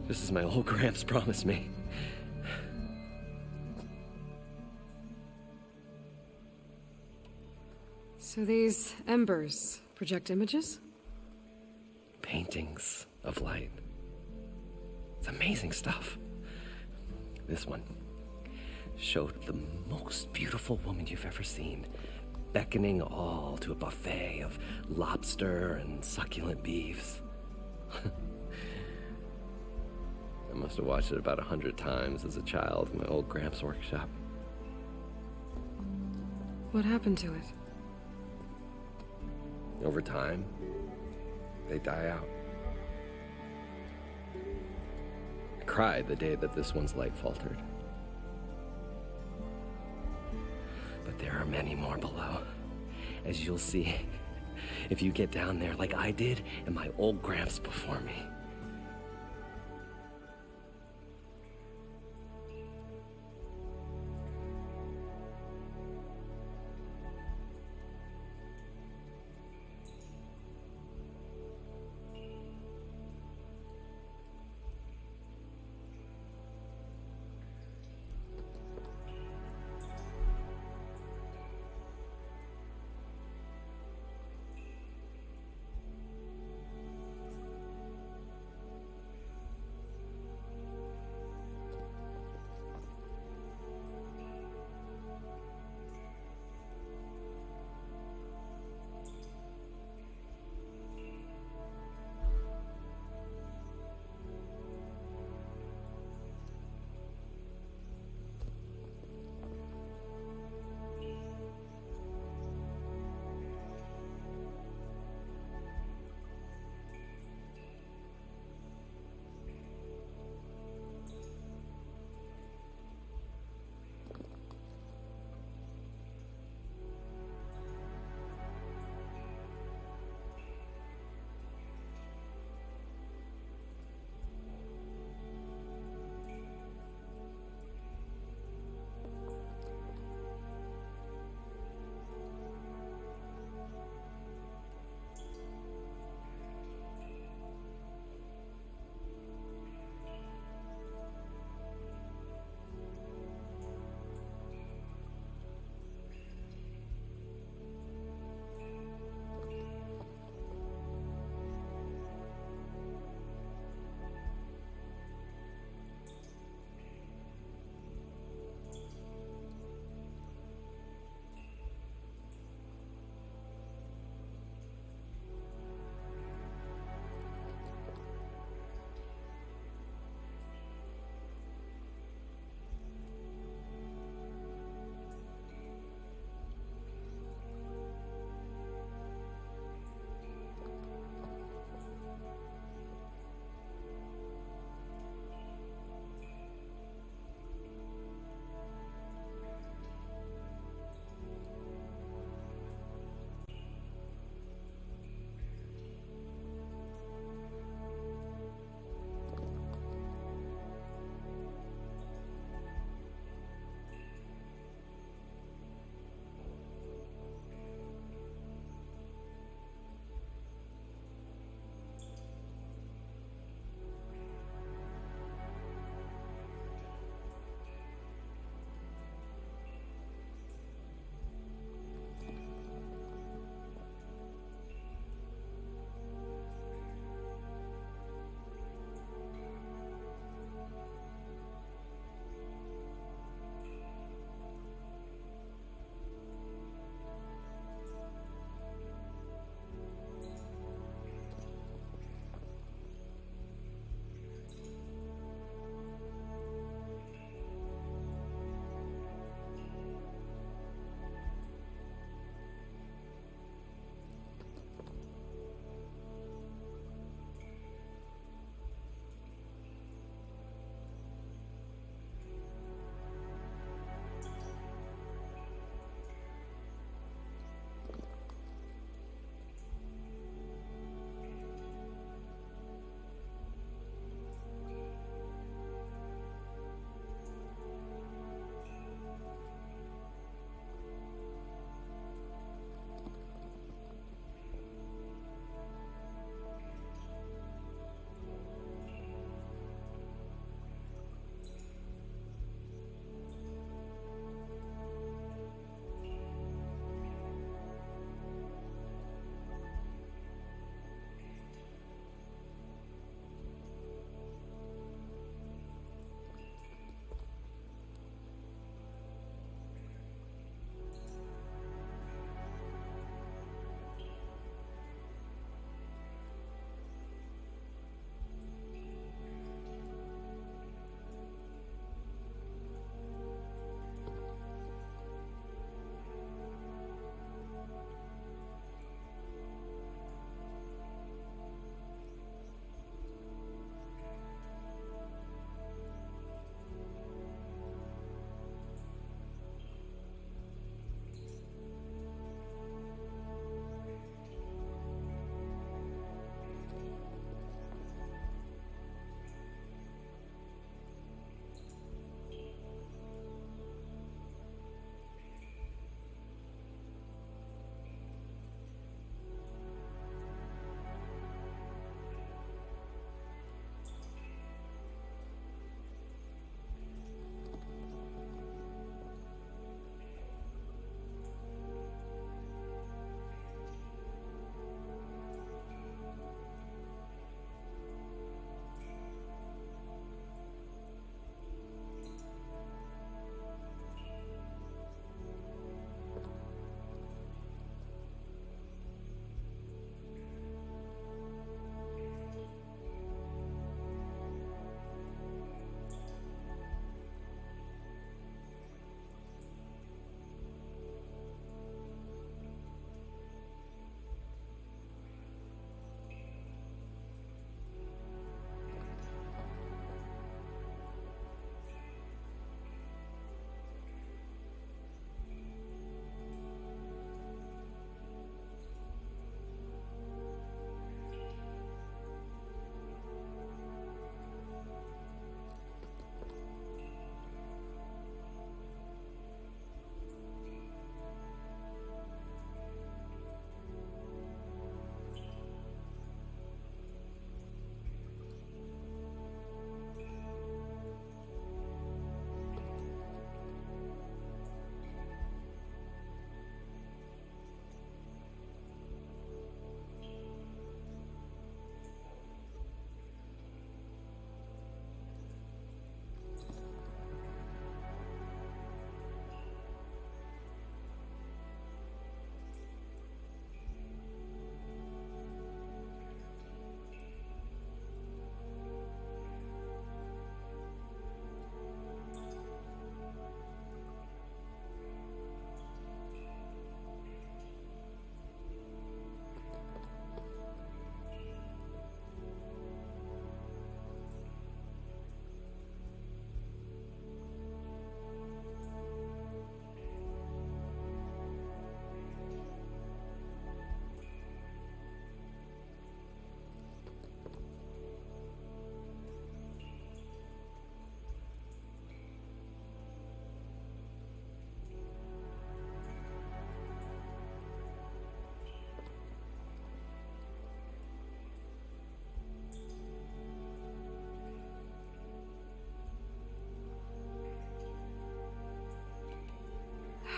Just as my old Gramps promised me. So these embers project images? Paintings of light. It's amazing stuff. This one showed the most beautiful woman you've ever seen, beckoning all to a buffet of lobster and succulent beefs. I must have watched it about 100 times as a child in my old Gramps' workshop. What happened to it? Over time, they die out. I cried the day that this one's light faltered. But there are many more below, as you'll see if you get down there like I did and my old Gramps before me.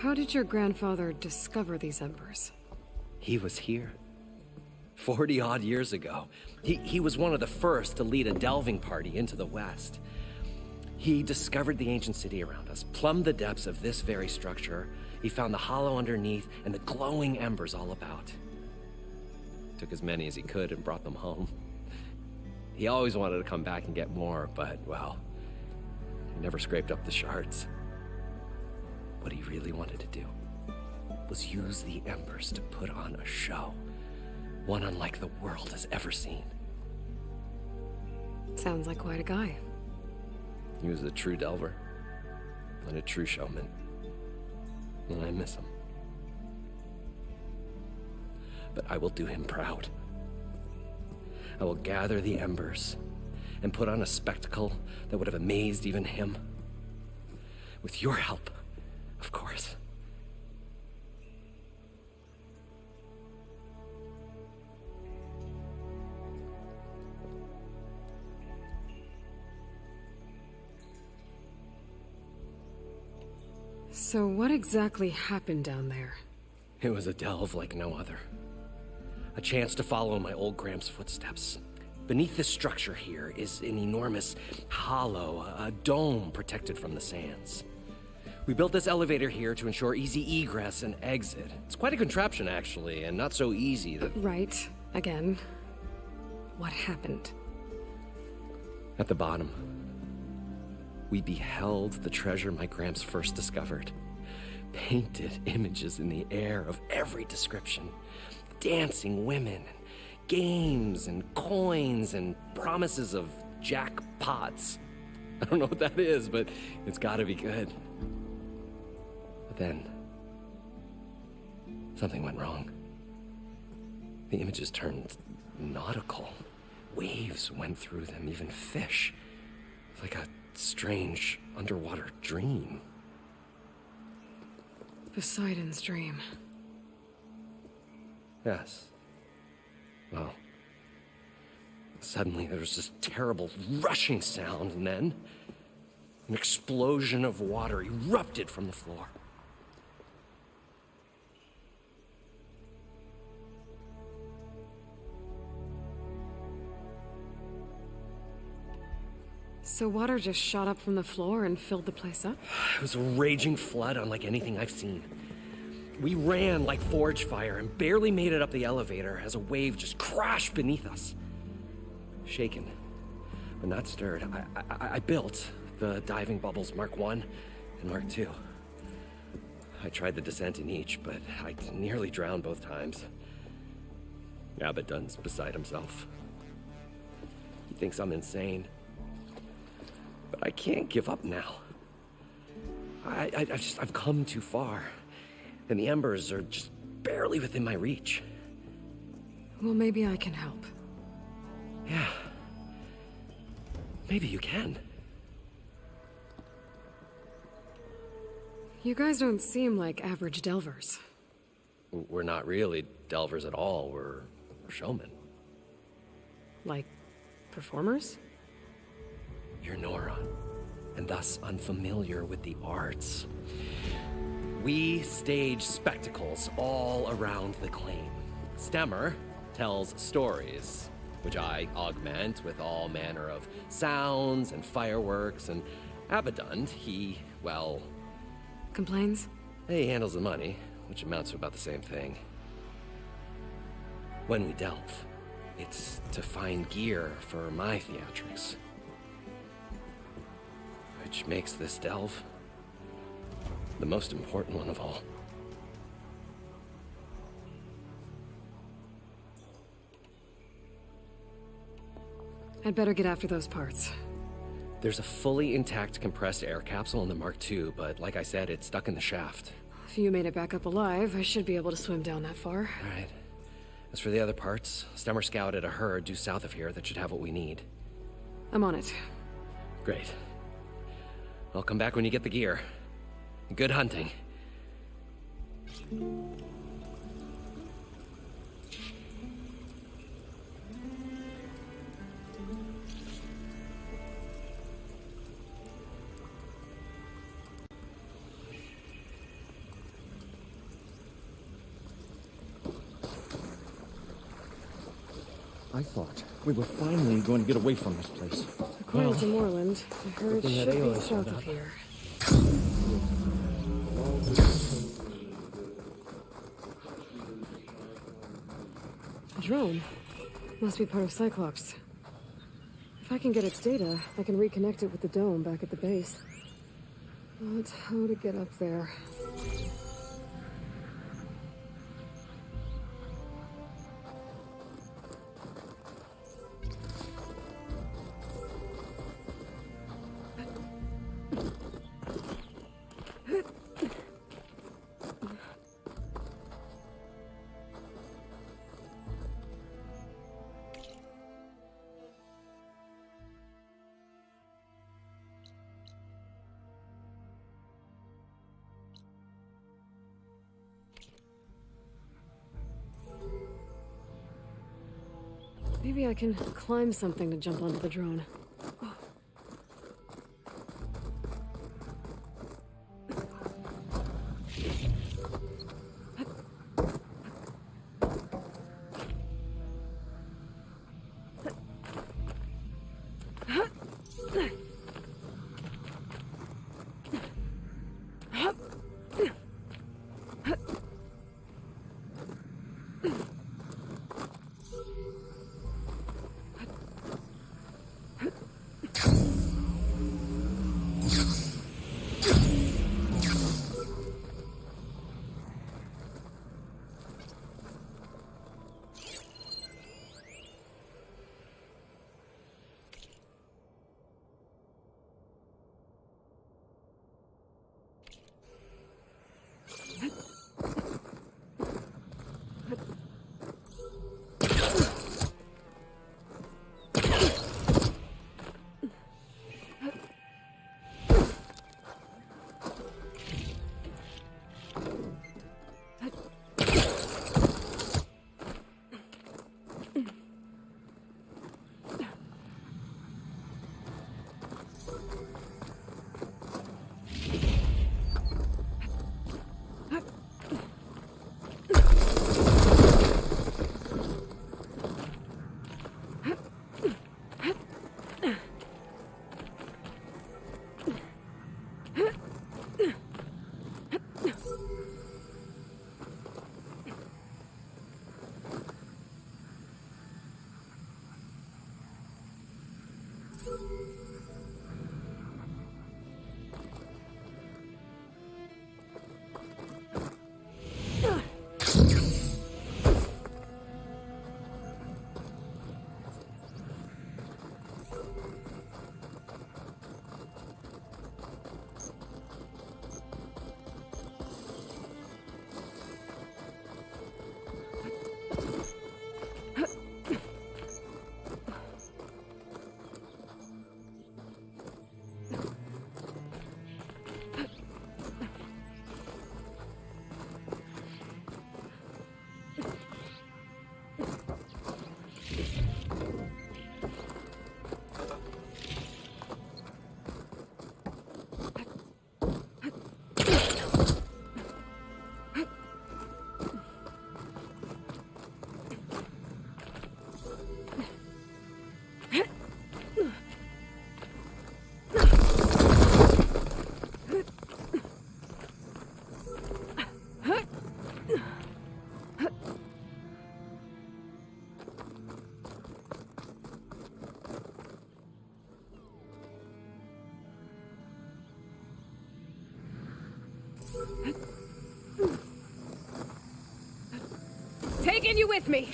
how did your grandfather discover these embers? He was here. 40-odd years ago. He was one of the first to lead a delving party into the West. He discovered the ancient city around us, plumbed the depths of this very structure. He found the hollow underneath and the glowing embers all about. Took as many as he could and brought them home. He always wanted to come back and get more, but, well, he never scraped up the shards. What he really wanted to do was use the embers to put on a show. One unlike the world has ever seen. Sounds like quite a guy. He was a true delver and a true showman. And I miss him. But I will do him proud. I will gather the embers and put on a spectacle that would have amazed even him. With your help, of course. So what exactly happened down there? It was a delve like no other. A chance to follow my old Gramps' footsteps. Beneath this structure here is an enormous hollow, a dome protected from the sands. We built this elevator here to ensure easy egress and exit. It's quite a contraption, actually, and not so easy that... Right. Again. What happened? At the bottom, we beheld the treasure my Gramps first discovered. Painted images in the air of every description. Dancing women, and games, and coins, and promises of jackpots. I don't know what that is, but it's gotta be good. But then, something went wrong. The images turned nautical. Waves went through them, even fish. It's like a strange underwater dream. Poseidon's dream. Yes. Well, suddenly there was this terrible rushing sound, and then an explosion of water erupted from the floor. So water just shot up from the floor and filled the place up? It was a raging flood unlike anything I've seen. We ran like forge fire and barely made it up the elevator as a wave just crashed beneath us. Shaken, but not stirred, I built the diving bubbles Mark I and Mark II. I tried the descent in each, but I nearly drowned both times. Abaddon's beside himself. He thinks I'm insane. But I can't give up now. I've come too far. And the embers are just barely within my reach. Well, maybe I can help. Yeah. Maybe you can. You guys don't seem like average delvers. We're not really delvers at all. We're showmen. Like performers? You're Noron, and thus unfamiliar with the arts. We stage spectacles all around the claim. Stemmer tells stories, which I augment with all manner of sounds and fireworks, and Abaddon, he, well... Complains? He handles the money, which amounts to about the same thing. When we delve, it's to find gear for my theatrics. Which makes this delve the most important one of all. I'd better get after those parts. There's a fully intact compressed air capsule in the Mark II, but like I said, it's stuck in the shaft. If you made it back up alive, I should be able to swim down that far. All right. As for the other parts, Stemmer scouted a herd due south of here that should have what we need. I'm on it. Great. I'll come back when you get the gear. Good hunting. I thought we were finally going to get away from this place. According to Moreland, I heard it should be south of here. A drone. Must be part of Cyclops. If I can get its data, I can reconnect it with the dome back at the base. But how to get up there? Maybe I can climb something to jump onto the drone. Taking you with me.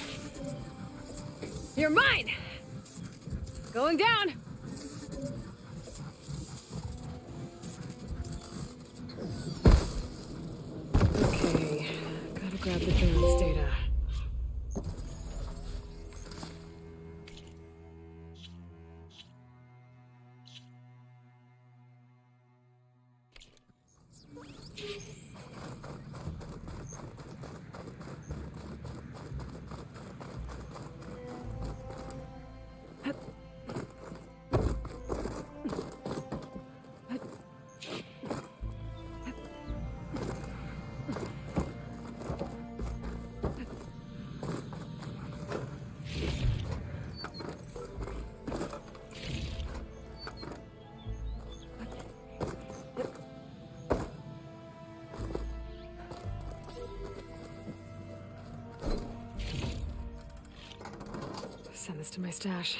You're mine. Going down. Okay, gotta grab the drone's data. Send this to my stash.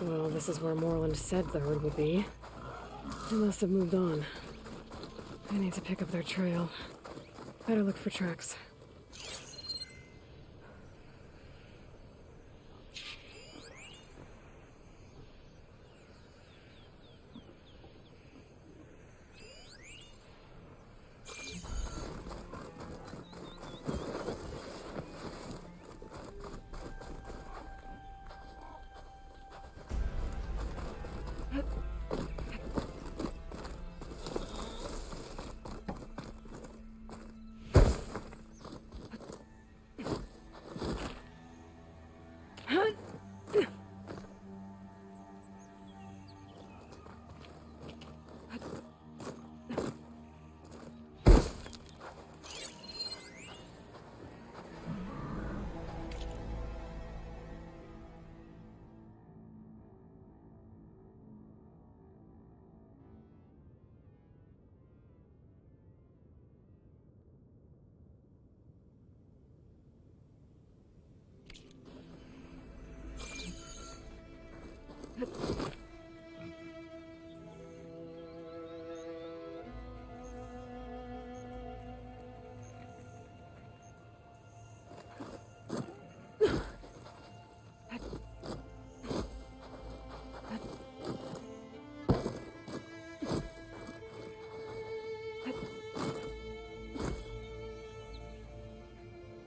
Well, this is where Moreland said the herd would be. They must have moved on. I need to pick up their trail. Better look for tracks.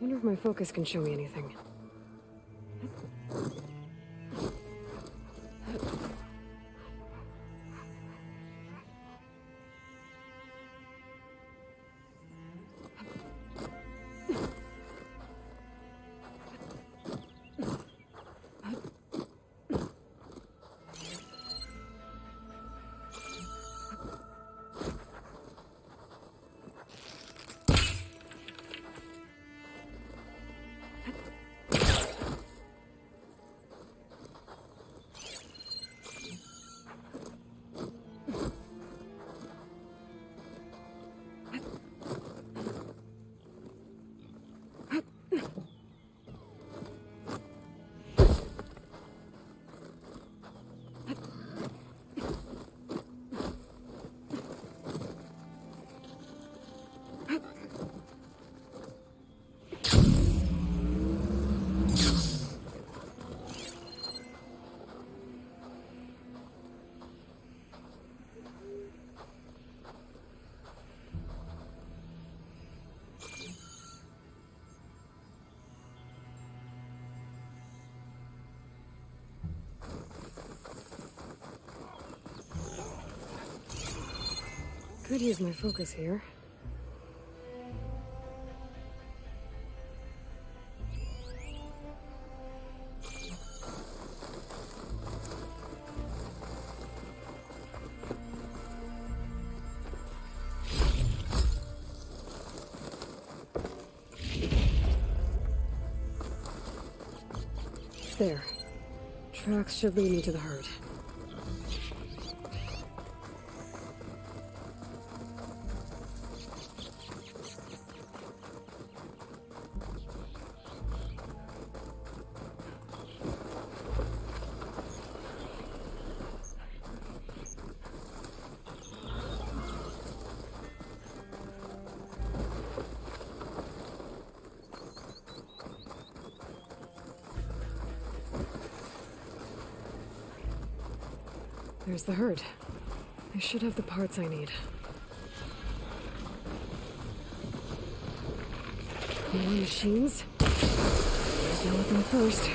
Wonder if my focus can show me anything. Could use my focus here. There. Tracks should lead me to the herd. There's the herd. I should have the parts I need. More machines? I'll deal with them first.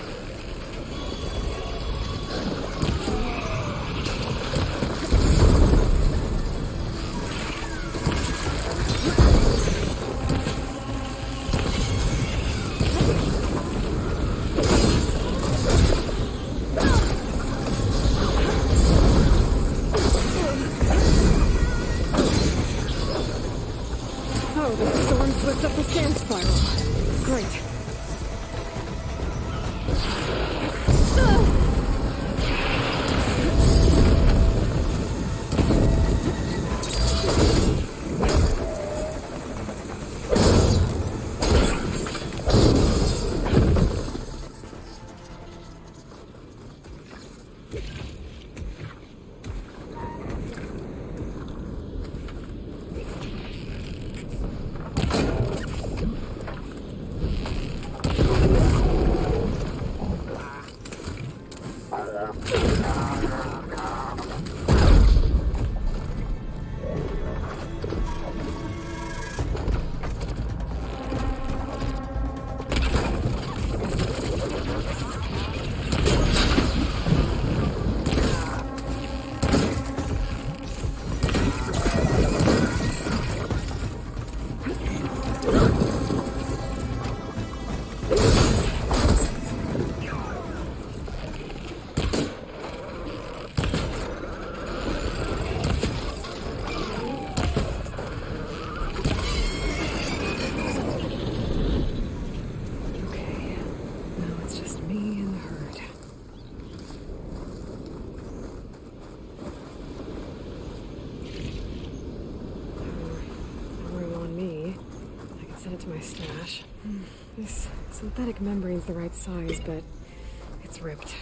me and the herd. No room on me. I can send it to my stash. This synthetic membrane's the right size, but it's ripped.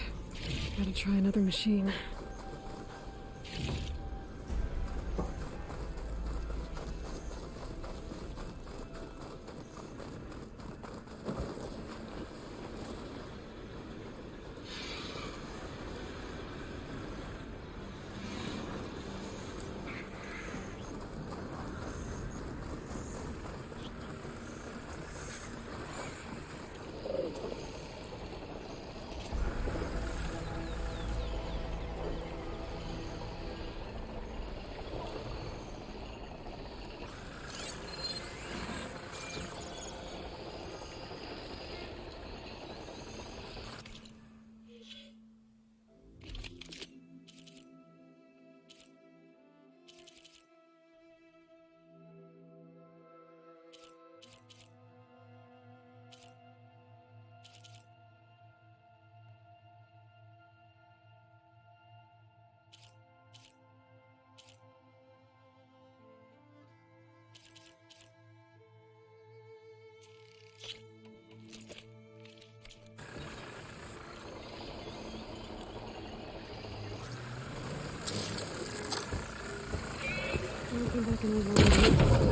Gotta try another machine. I think I can move on.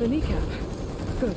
the kneecap. Good.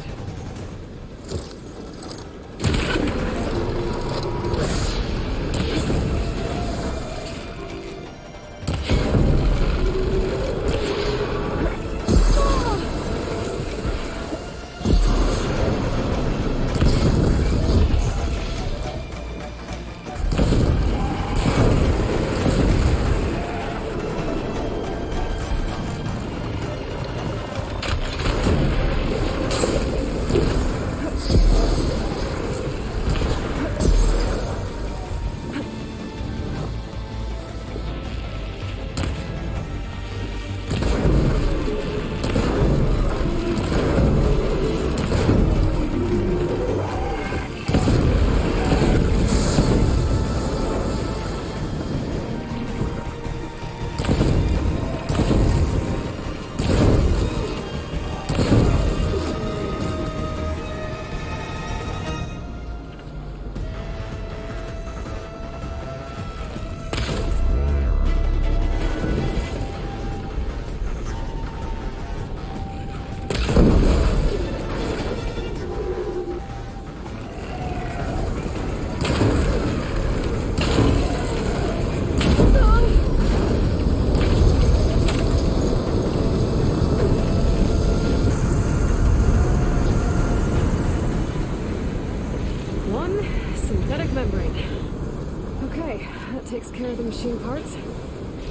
Takes care of the machine parts.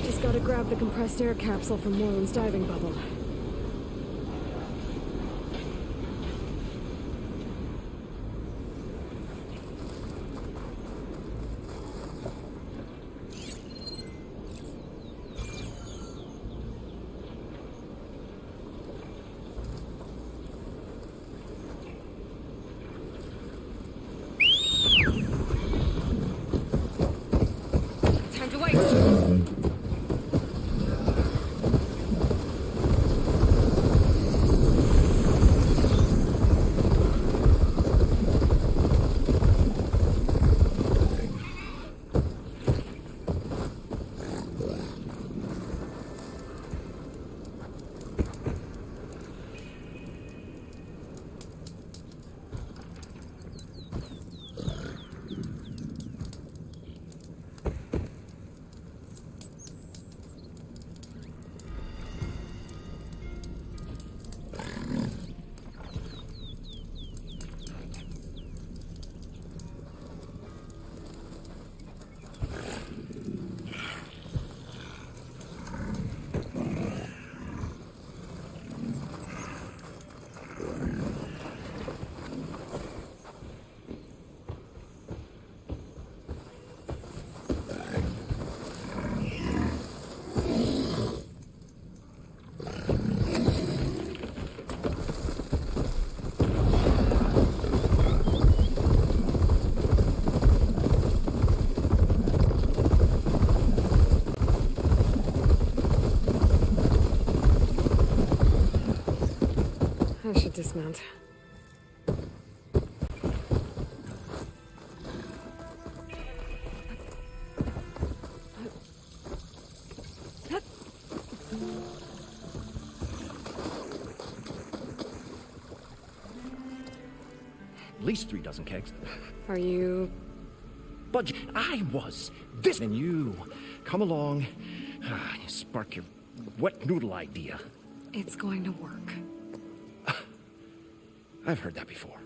Just gotta grab the compressed air capsule from Moreland's diving bubble. Dismount. At least 3 dozen kegs. Are you... But I was this than you. Come along. You spark your wet noodle idea. It's going to work. I've heard that before.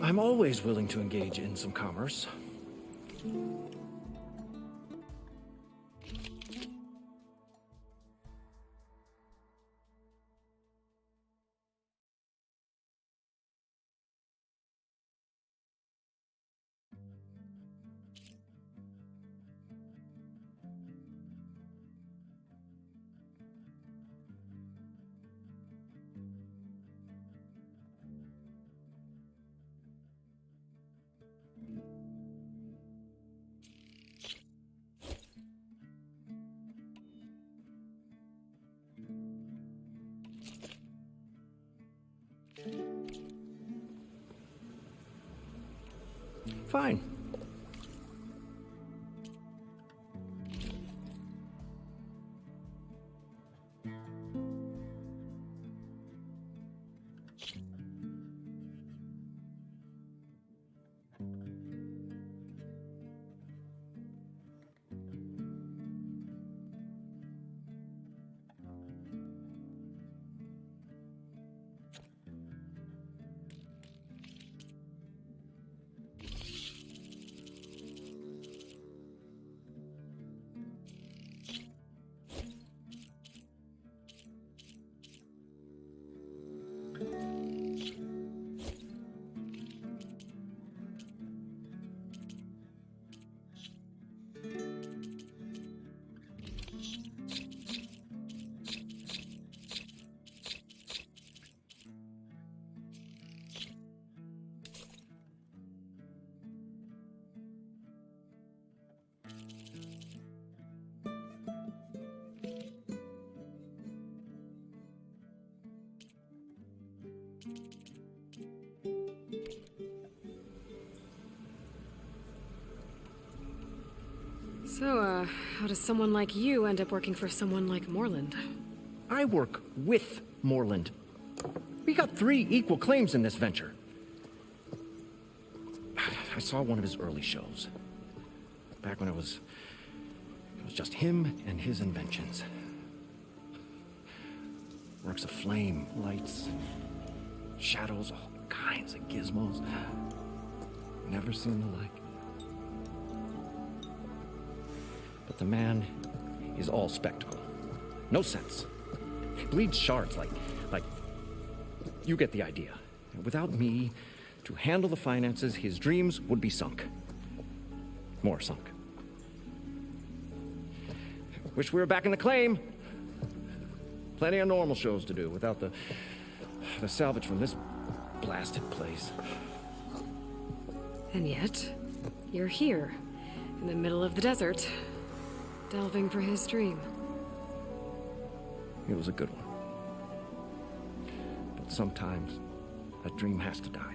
I'm always willing to engage in some commerce. Fine. So, how does someone like you end up working for someone like Morland? I work with Morland. We got 3 equal claims in this venture. I saw one of his early shows. Back when it was just him and his inventions. Works of flame, lights, shadows, all kinds of gizmos. Never seen the like. But the man is all spectacle. No sense. Bleeds shards like you get the idea. Without me to handle the finances, his dreams would be sunk. More sunk. Wish we were back in the claim. Plenty of normal shows to do without the salvage from this blasted place. And yet, you're here, in the middle of the desert, delving for his dream. It was a good one. But sometimes, a dream has to die.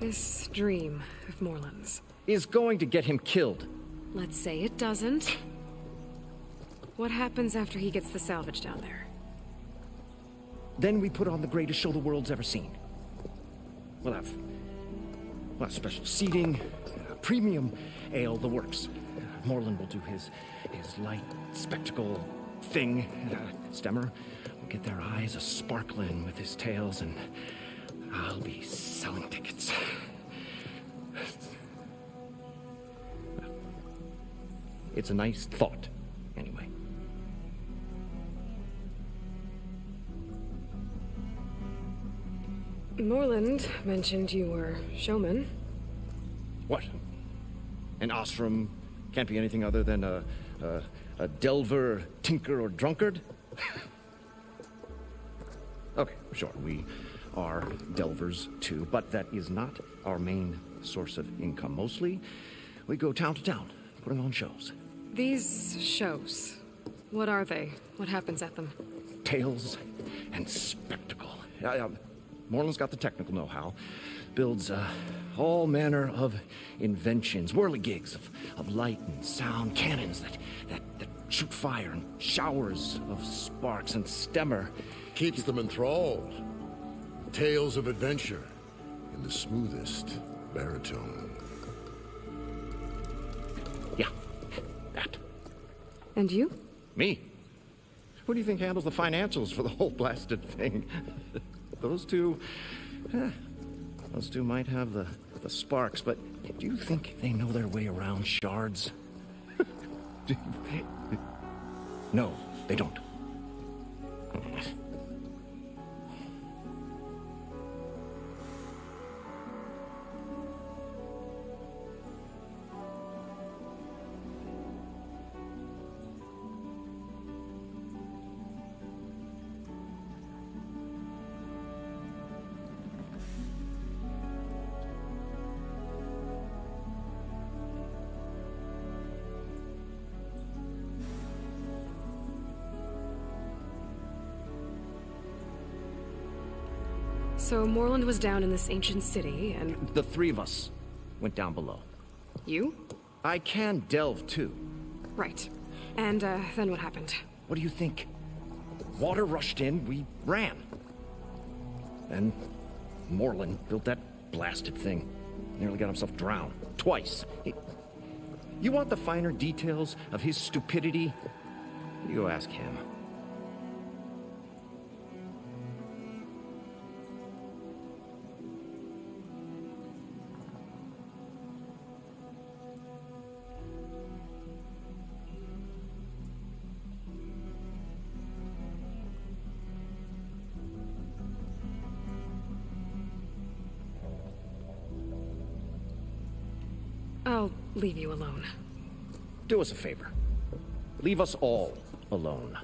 This dream of Morland's is going to get him killed. Let's say it doesn't. What happens after he gets the salvage down there? Then we put on the greatest show the world's ever seen. We'll have special seating, premium ale, the works. Morland will do his light spectacle thing. Stemmer will get their eyes a-sparkling with his tales, and I'll be selling tickets. It's a nice thought, anyway. Morland mentioned you were showman. What? An Ostrom can't be anything other than a delver, tinker, or drunkard? Okay, sure, we are delvers too, but that is not our main source of income. Mostly, we go town to town, putting on shows. These shows, what are they? What happens at them? Tales and spectacle. Morland's got the technical know-how. Builds all manner of inventions, whirligigs of light and sound, cannons that shoot fire and showers of sparks, and Stemmer keeps them enthralled. Tales of adventure in the smoothest baritone. Yeah, that. And you? Me? Who do you think handles the financials for the whole blasted thing? Those two might have the sparks, but do you think they know their way around shards? No, they don't. So Morland was down in this ancient city, and... The three of us went down below. You? I can delve, too. Right. And, then what happened? What do you think? Water rushed in, we ran. Then Morland built that blasted thing. Nearly got himself drowned. Twice. You want the finer details of his stupidity? You go ask him. I'll leave you alone. Do us a favor. Leave us all alone.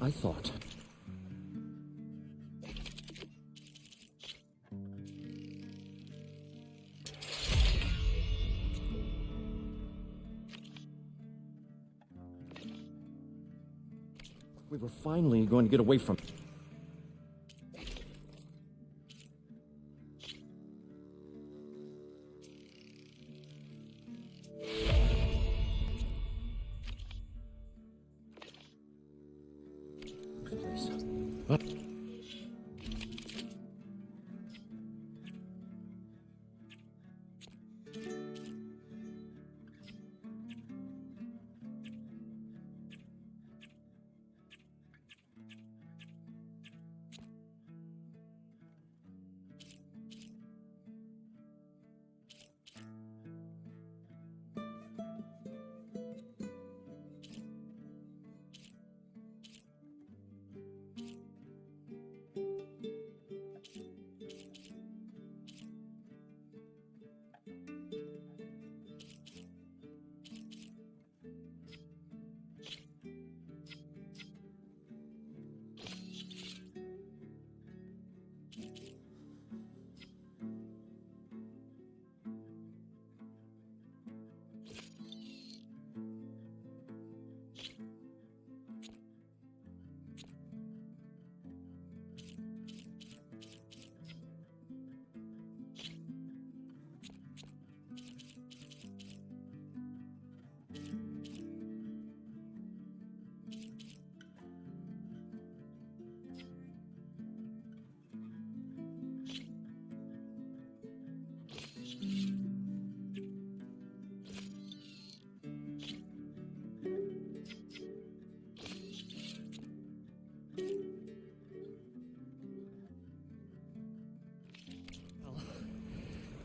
I thought. We were finally going to get away from... What?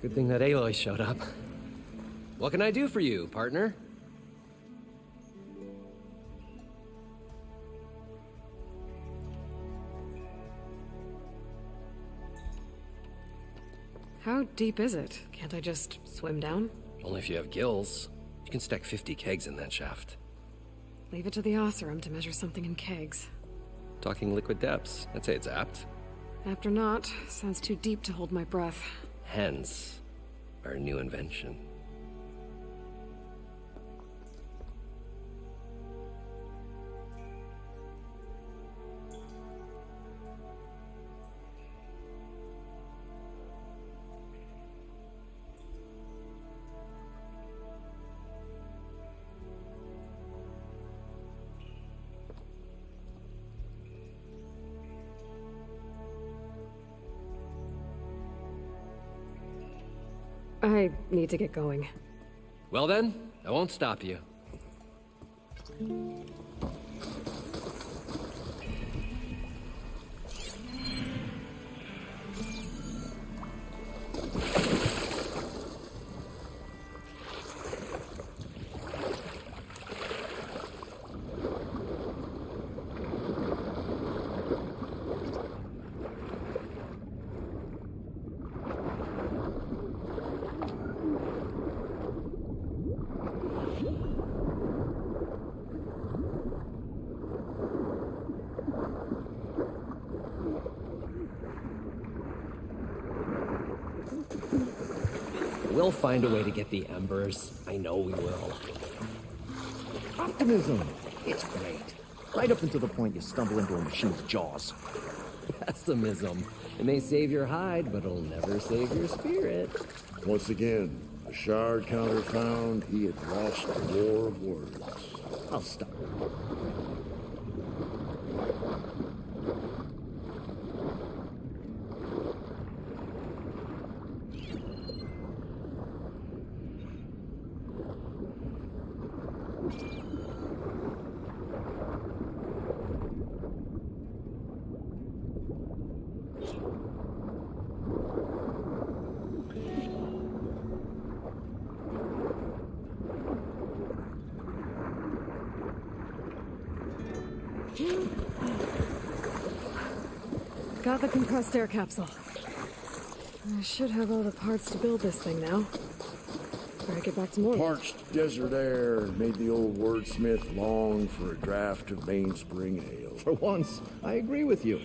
Good thing that Aloy showed up. What can I do for you, partner? How deep is it? Can't I just swim down? Only if you have gills. You can stack 50 kegs in that shaft. Leave it to the Oseram to measure something in kegs. Talking liquid depths. I'd say it's apt. Apt or not, sounds too deep to hold my breath. Hence, our new invention. I need to get going. Well then, I won't stop you. We'll find a way to get the embers. I know we will. Optimism! It's great. Right up until the point you stumble into a machine's jaws. Pessimism. It may save your hide, but it'll never save your spirit. Once again, the shard counter found he had lost the war of words. I'll stop. Got the compressed air capsule. I should have all the parts to build this thing now. Better get back to more. Parched desert air made the old wordsmith long for a draft of mainspring ale. For once, I agree with you.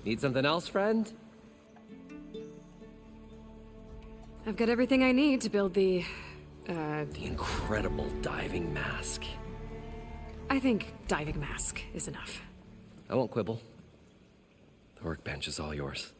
Need something else, friend? I've got everything I need to build the incredible diving mask. I think diving mask is enough. I won't quibble. The workbench is all yours.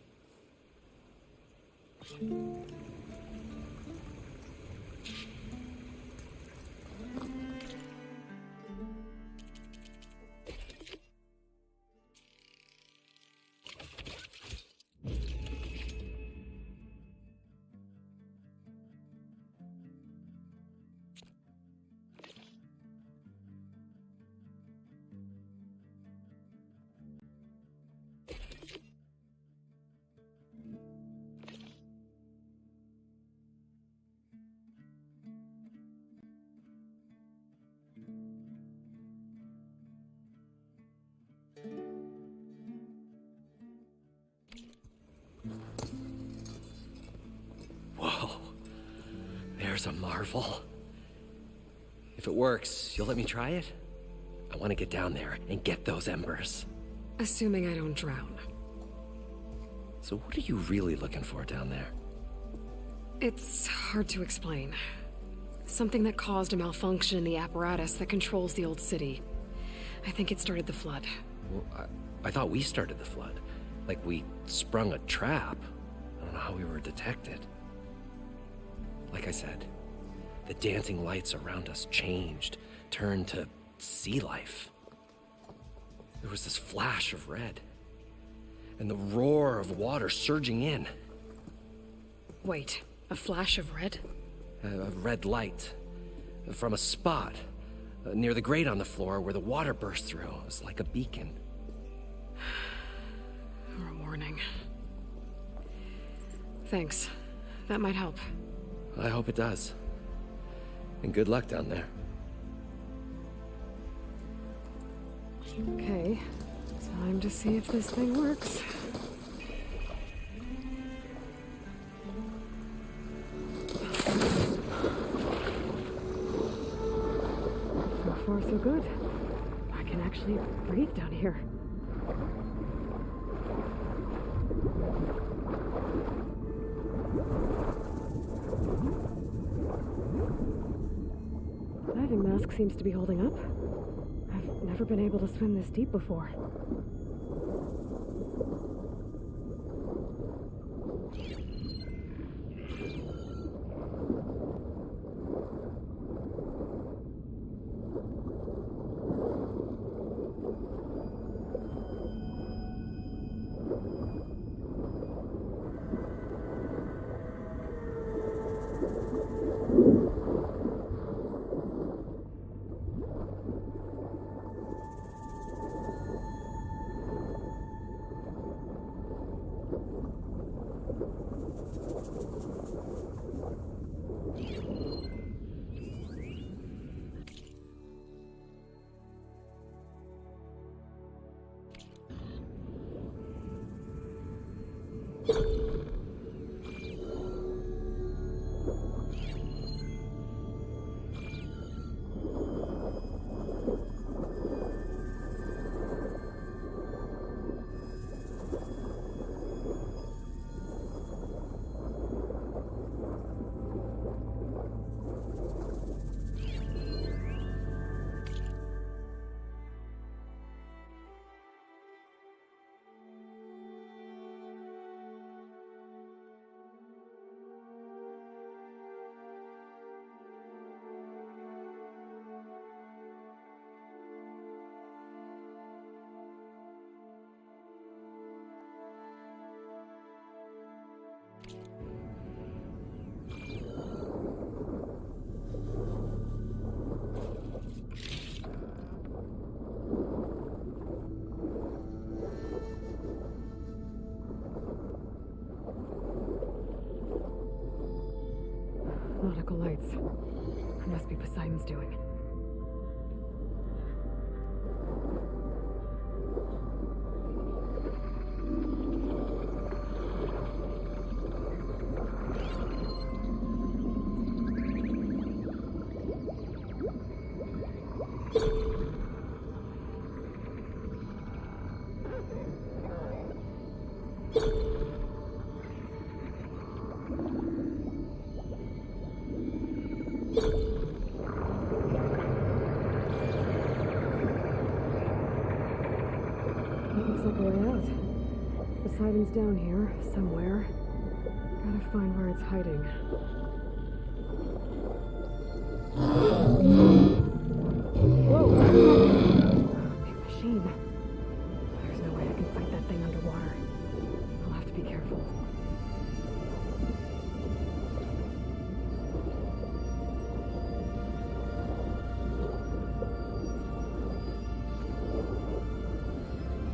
Whoa. There's a marvel. If it works, you'll let me try it? I want to get down there and get those embers. Assuming I don't drown. So what are you really looking for down there? It's hard to explain. Something that caused a malfunction in the apparatus that controls the old city. I think it started the flood. Well, I thought we started the flood. Like we sprung a trap. I don't know how we were detected. Like I said, the dancing lights around us changed, turned to sea life. There was this flash of red, and the roar of water surging in. Wait, a flash of red? A red light from a spot near the grate on the floor where the water burst through. It was like a beacon. Or a warning. Thanks. That might help. I hope it does. And good luck down there. Okay. Time to see if this thing works. So far, so good. I can actually breathe down here. Diving mask seems to be holding up. I've never been able to swim this deep before. Nautical lights. It must be Poseidon's doing. Poseidon's down here, somewhere. Gotta find where it's hiding. Whoa! Big machine. There's no way I can fight that thing underwater. I'll have to be careful.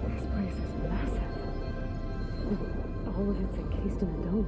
This place is massive. All of it's encased in a dome.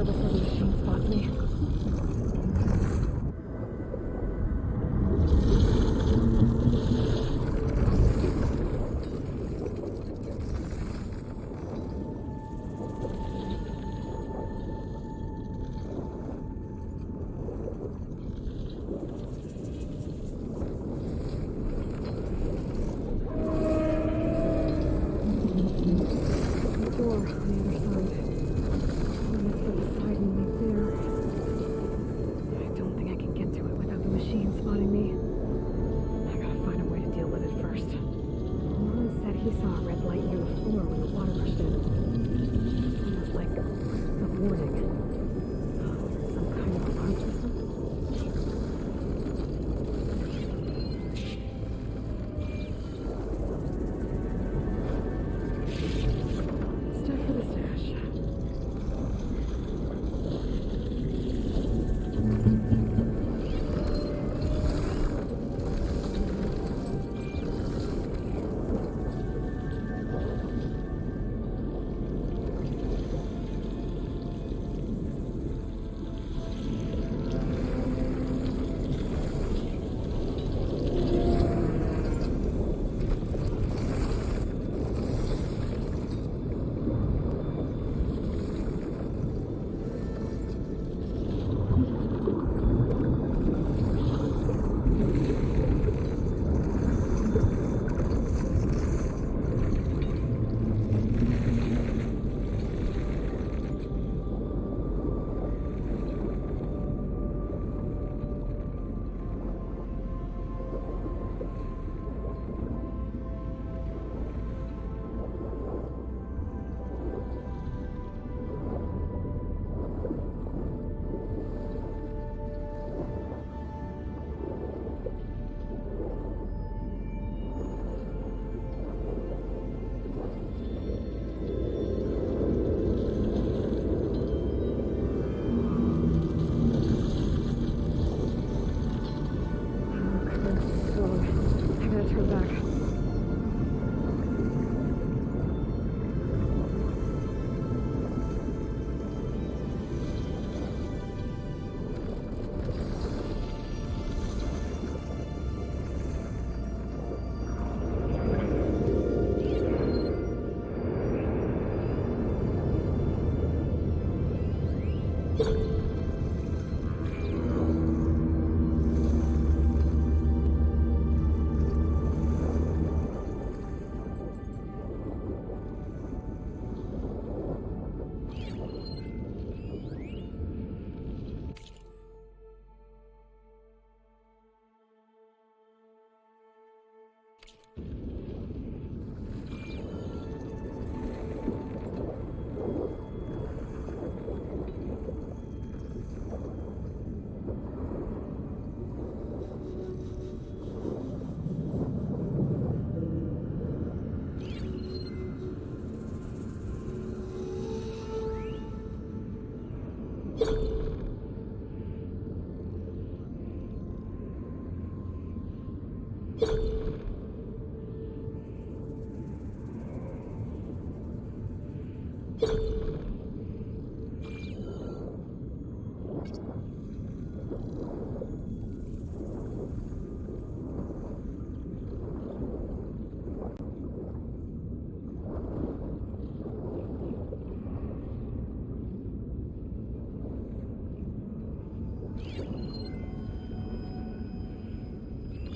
before the machine spots me.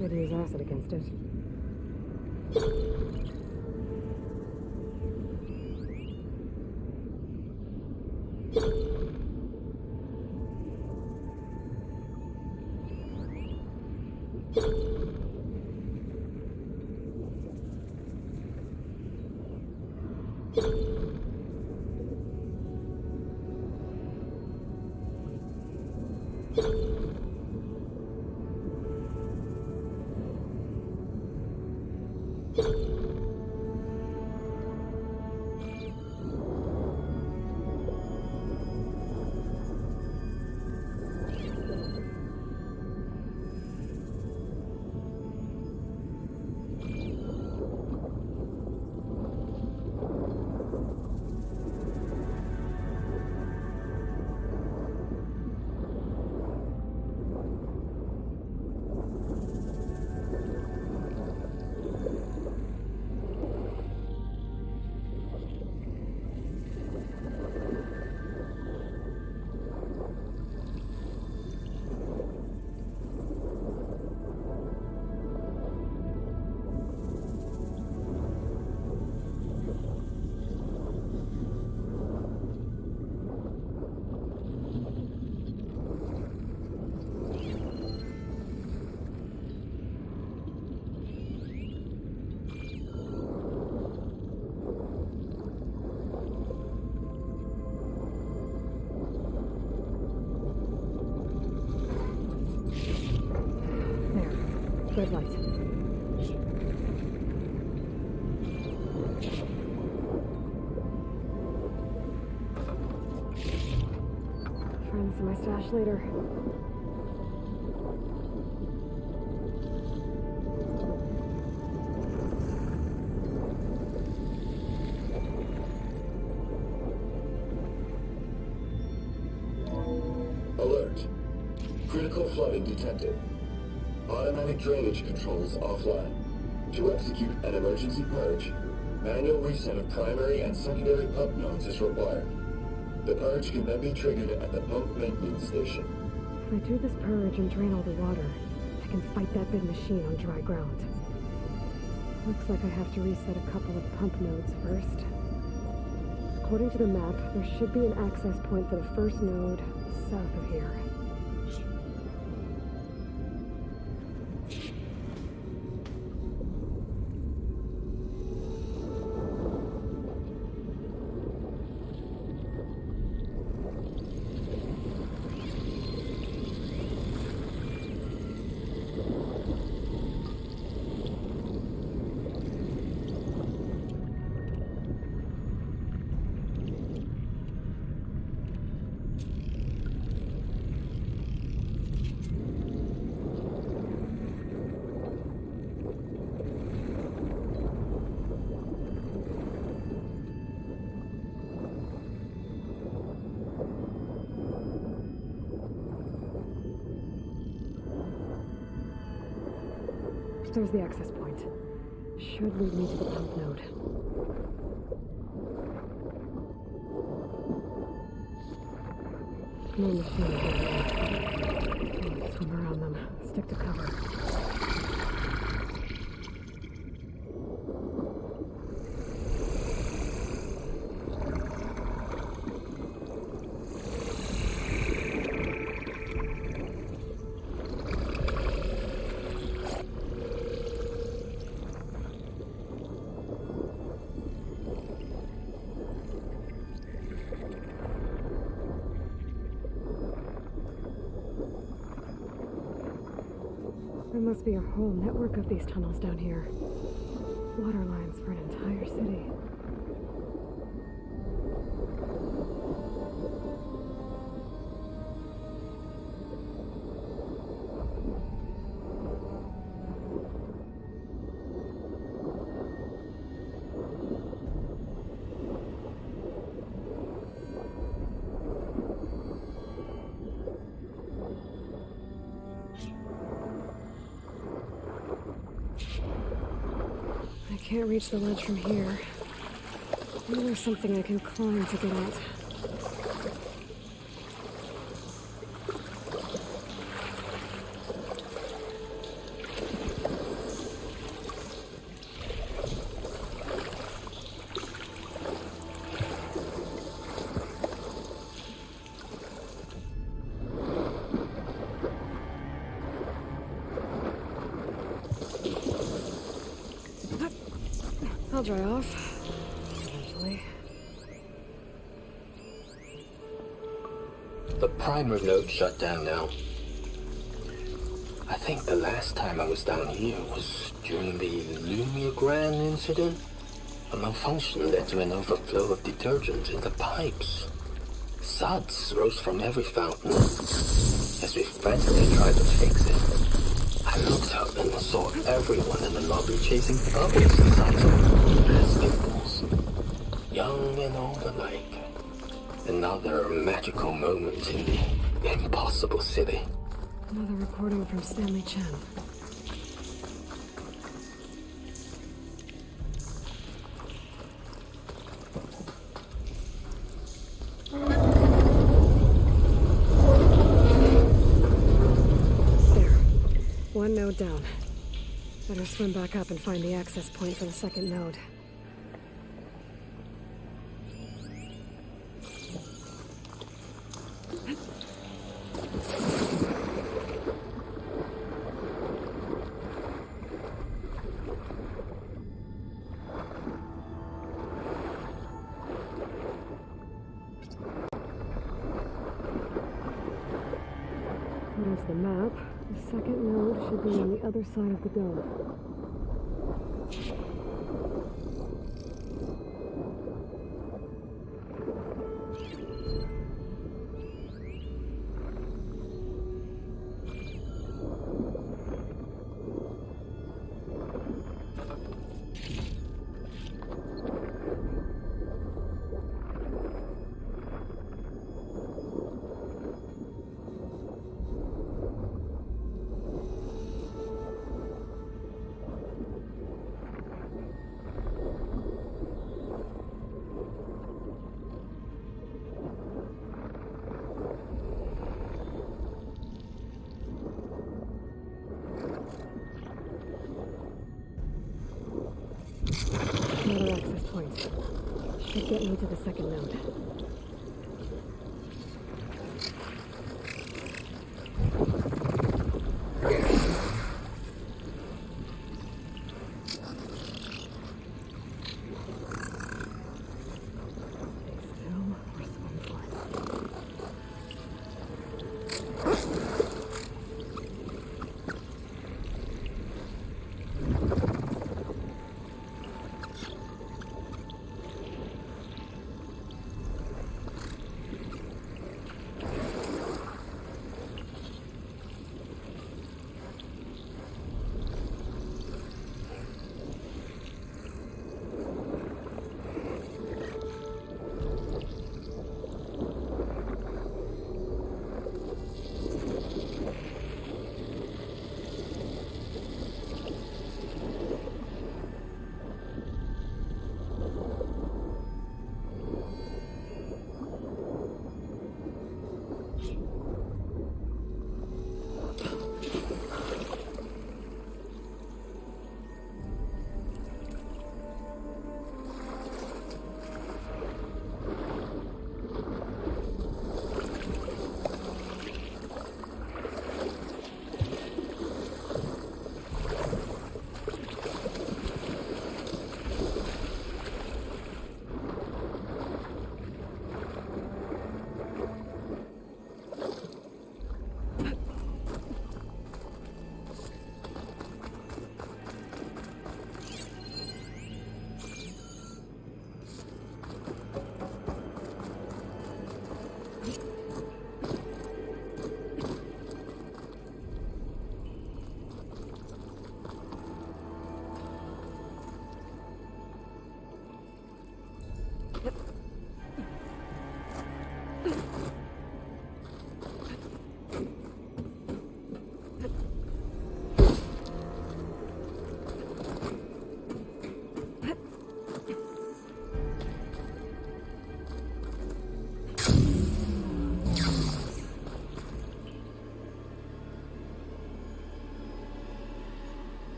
Could use acid against it. red light. Trying to see my stash later. Alert. Critical flooding detected. Automatic drainage controls offline. To execute an emergency purge, manual reset of primary and secondary pump nodes is required. The purge can then be triggered at the pump maintenance station. If I do this purge and drain all the water, I can fight that big machine on dry ground. Looks like I have to reset a couple of pump nodes first. According to the map, there should be an access point for the first node south of here. There's the access point. Should lead me to the pump node. No machine here. Swim around them. Stick to cover. There must be a whole network of these tunnels down here. Water lines for an entire city. I can't reach the ledge from here. Maybe there's something I can climb to get out. I'll dry off. Eventually. The primer node shut down now. I think the last time I was down here was during the Lumiogran incident. A malfunction led to an overflow of detergent in the pipes. Suds rose from every fountain. As we frantically tried to fix it, I looked up and saw everyone in the lobby chasing bubbles the size of basketballs. Young and old alike. Another magical moment in the impossible city. Another recording from Stanley Chen. One node down. Better swim back up and find the access point for the second node. There's the map. The second node should be on the other side of the dome. Another access point. Should get me to the second node.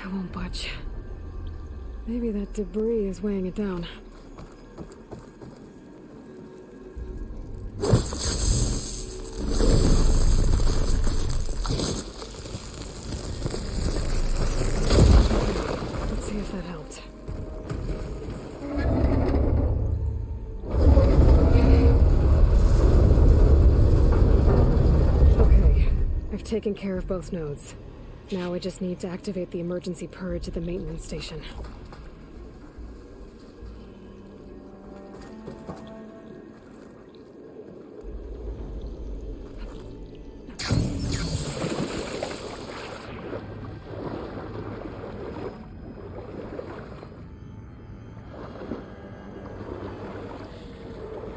I won't budge. Maybe that debris is weighing it down. Let's see if that helped. Okay, I've taken care of both nodes. Now I just need to activate the emergency purge at the maintenance station.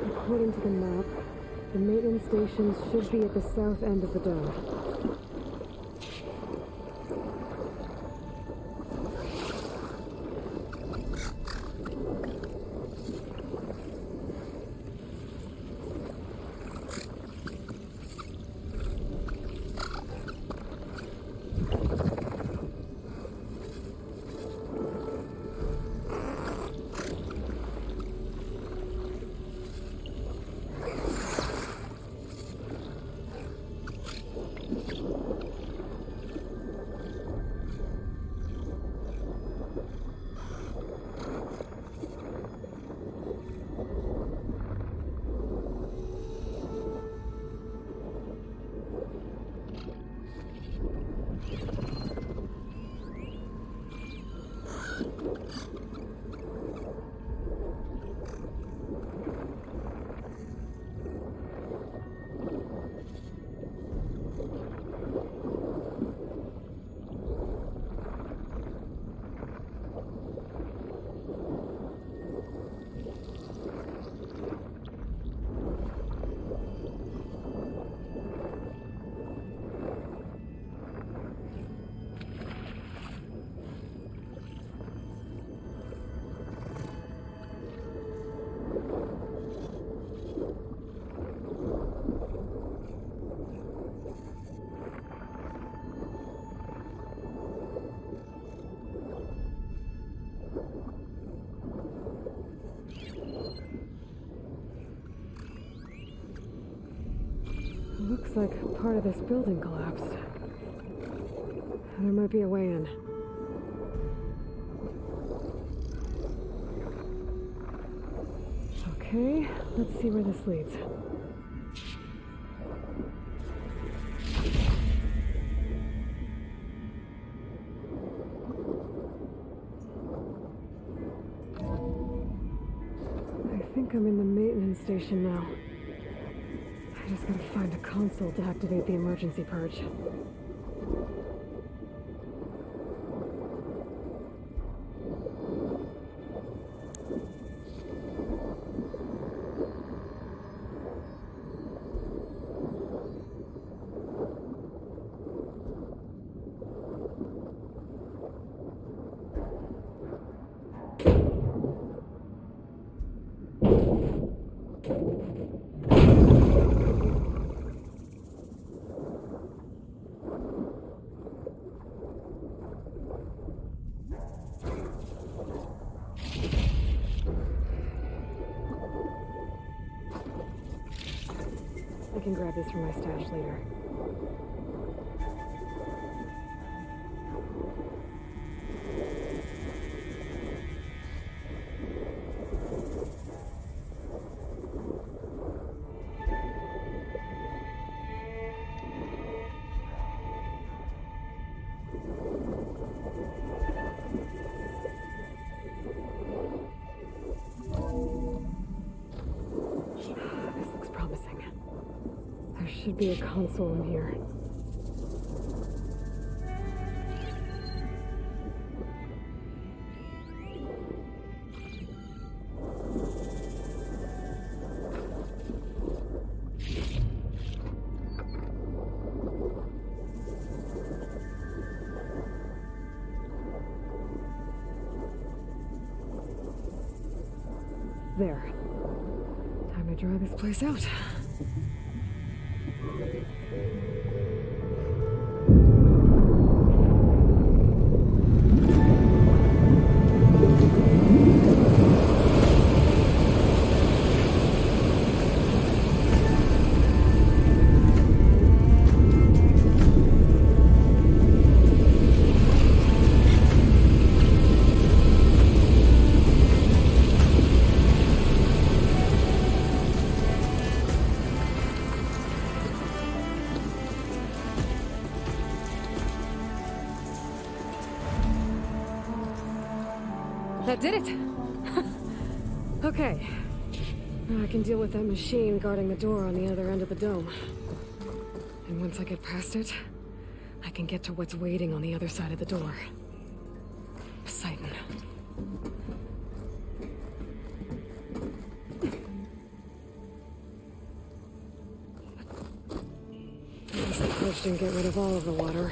According to the map, the maintenance stations should be at the south end of the dome. Looks like part of this building collapsed. There might be a way in. Okay, let's see where this leads. I think I'm in the maintenance station now. I just gotta find a console to activate the emergency purge. I can grab this from my stash later. Should be a console in here. There. Time to dry this place out. That did it! Okay. Now I can deal with that machine guarding the door on the other end of the dome. And once I get past it, I can get to what's waiting on the other side of the door. Poseidon. At least the purge didn't get rid of all of the water.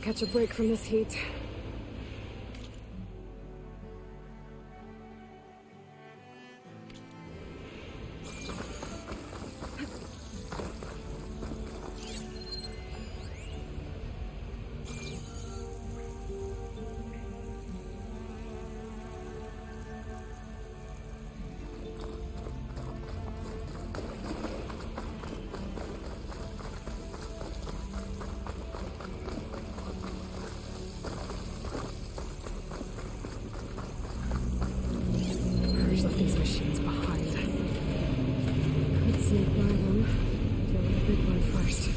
catch a break from this heat. Left these machines behind. Could sneak by them. Deal with the big one first.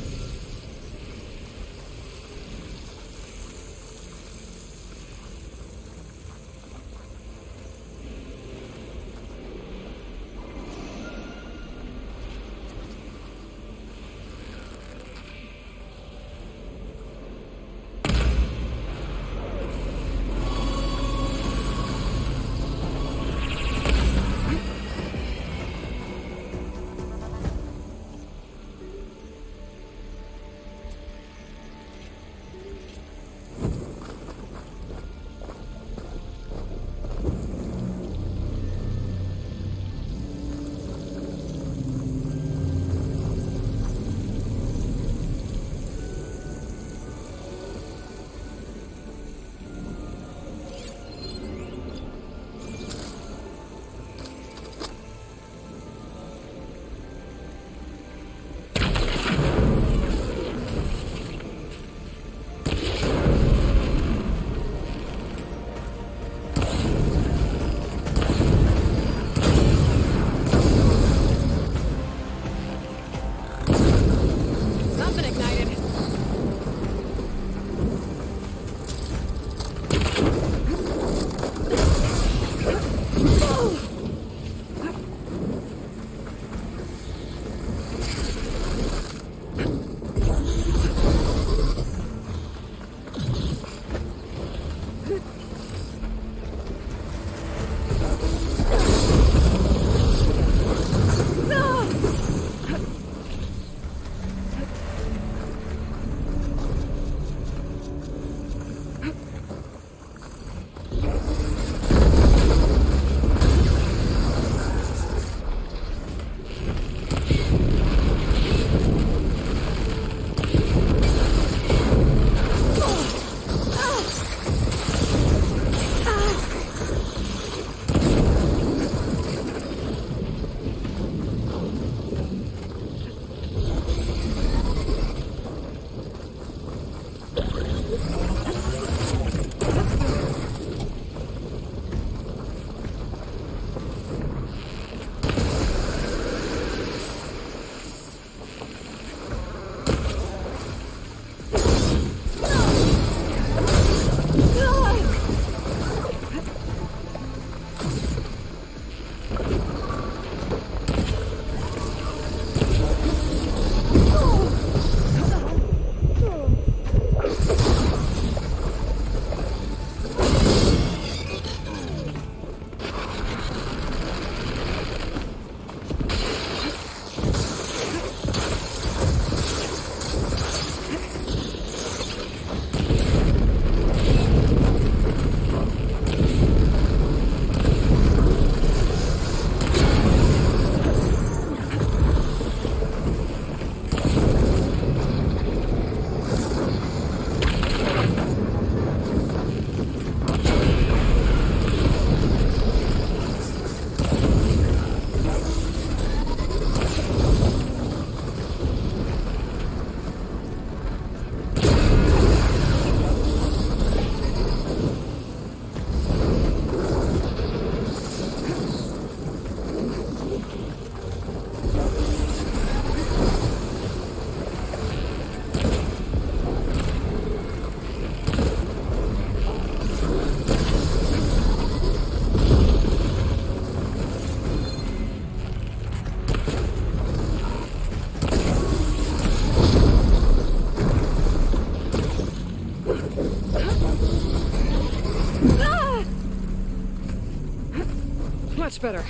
Much better.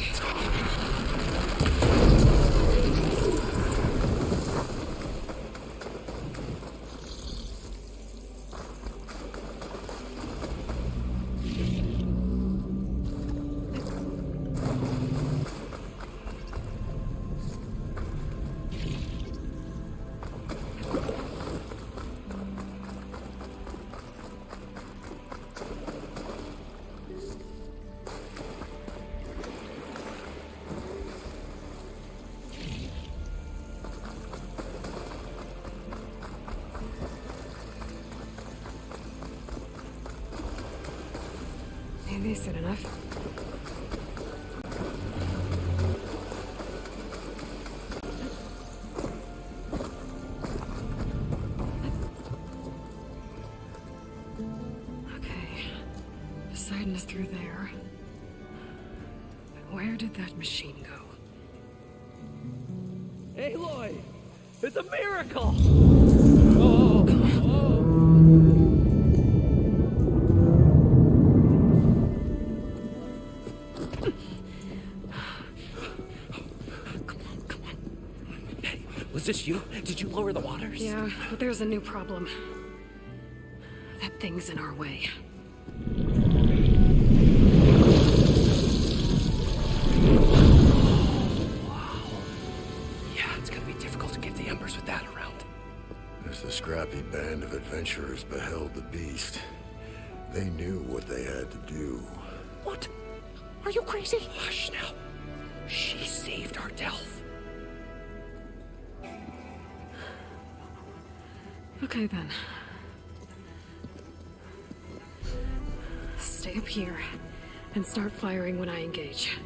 Decent enough. Okay. Poseidon is through there. Where did that machine go? Aloy! It's a miracle! Was this you? Did you lower the waters? Yeah, but there's a new problem. That thing's in our way. Yeah, it's gonna be difficult to get the embers with that around. As the scrappy band of adventurers beheld the beast, they knew what they had to do. What? Are you crazy? Hush now. She saved our Delph. Okay then. Stay up here and start firing when I engage.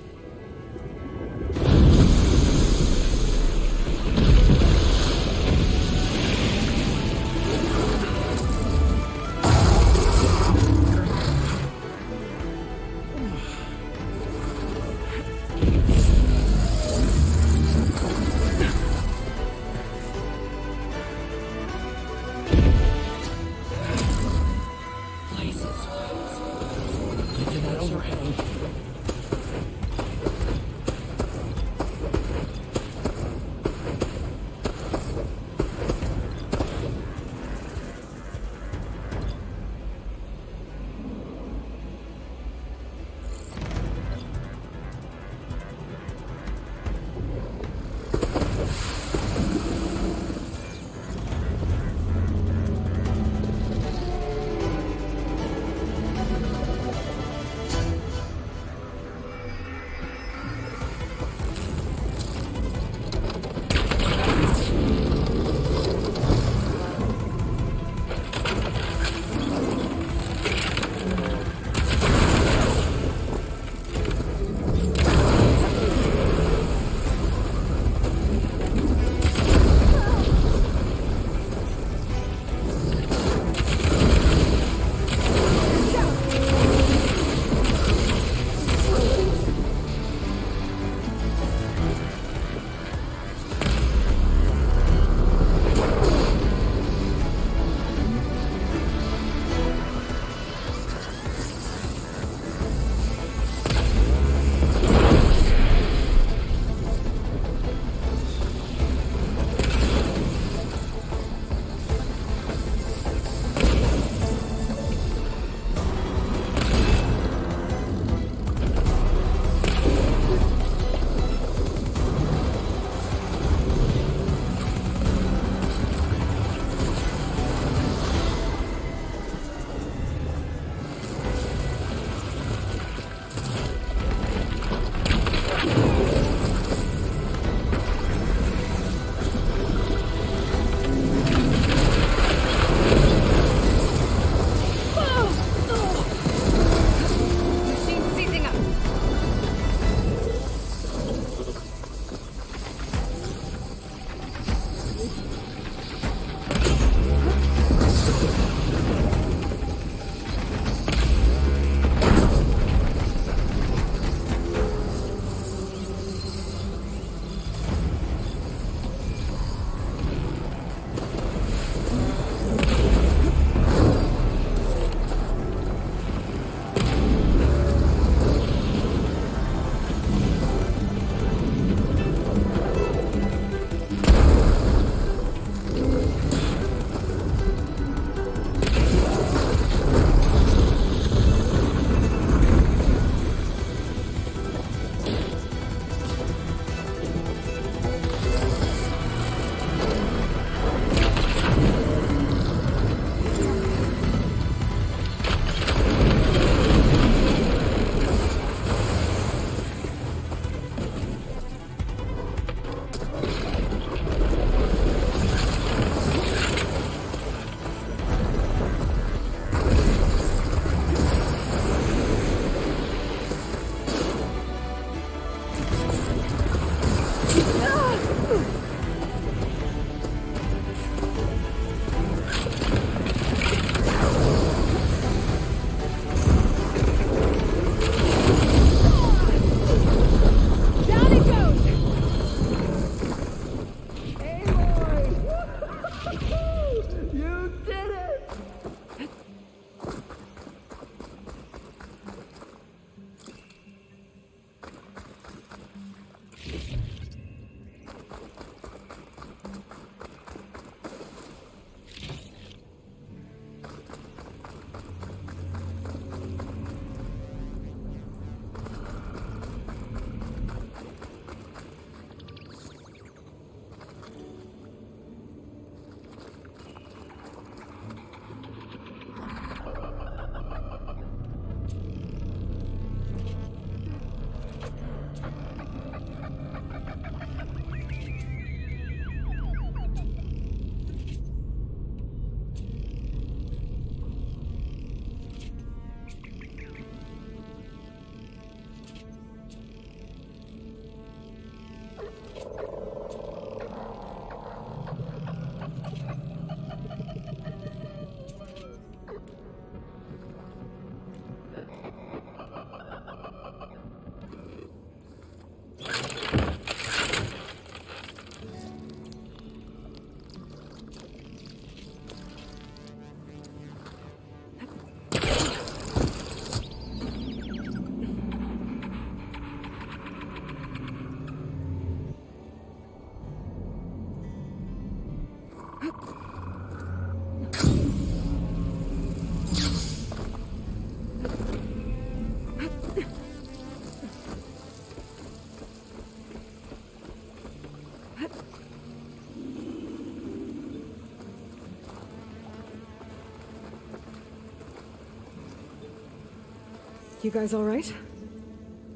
You guys all right?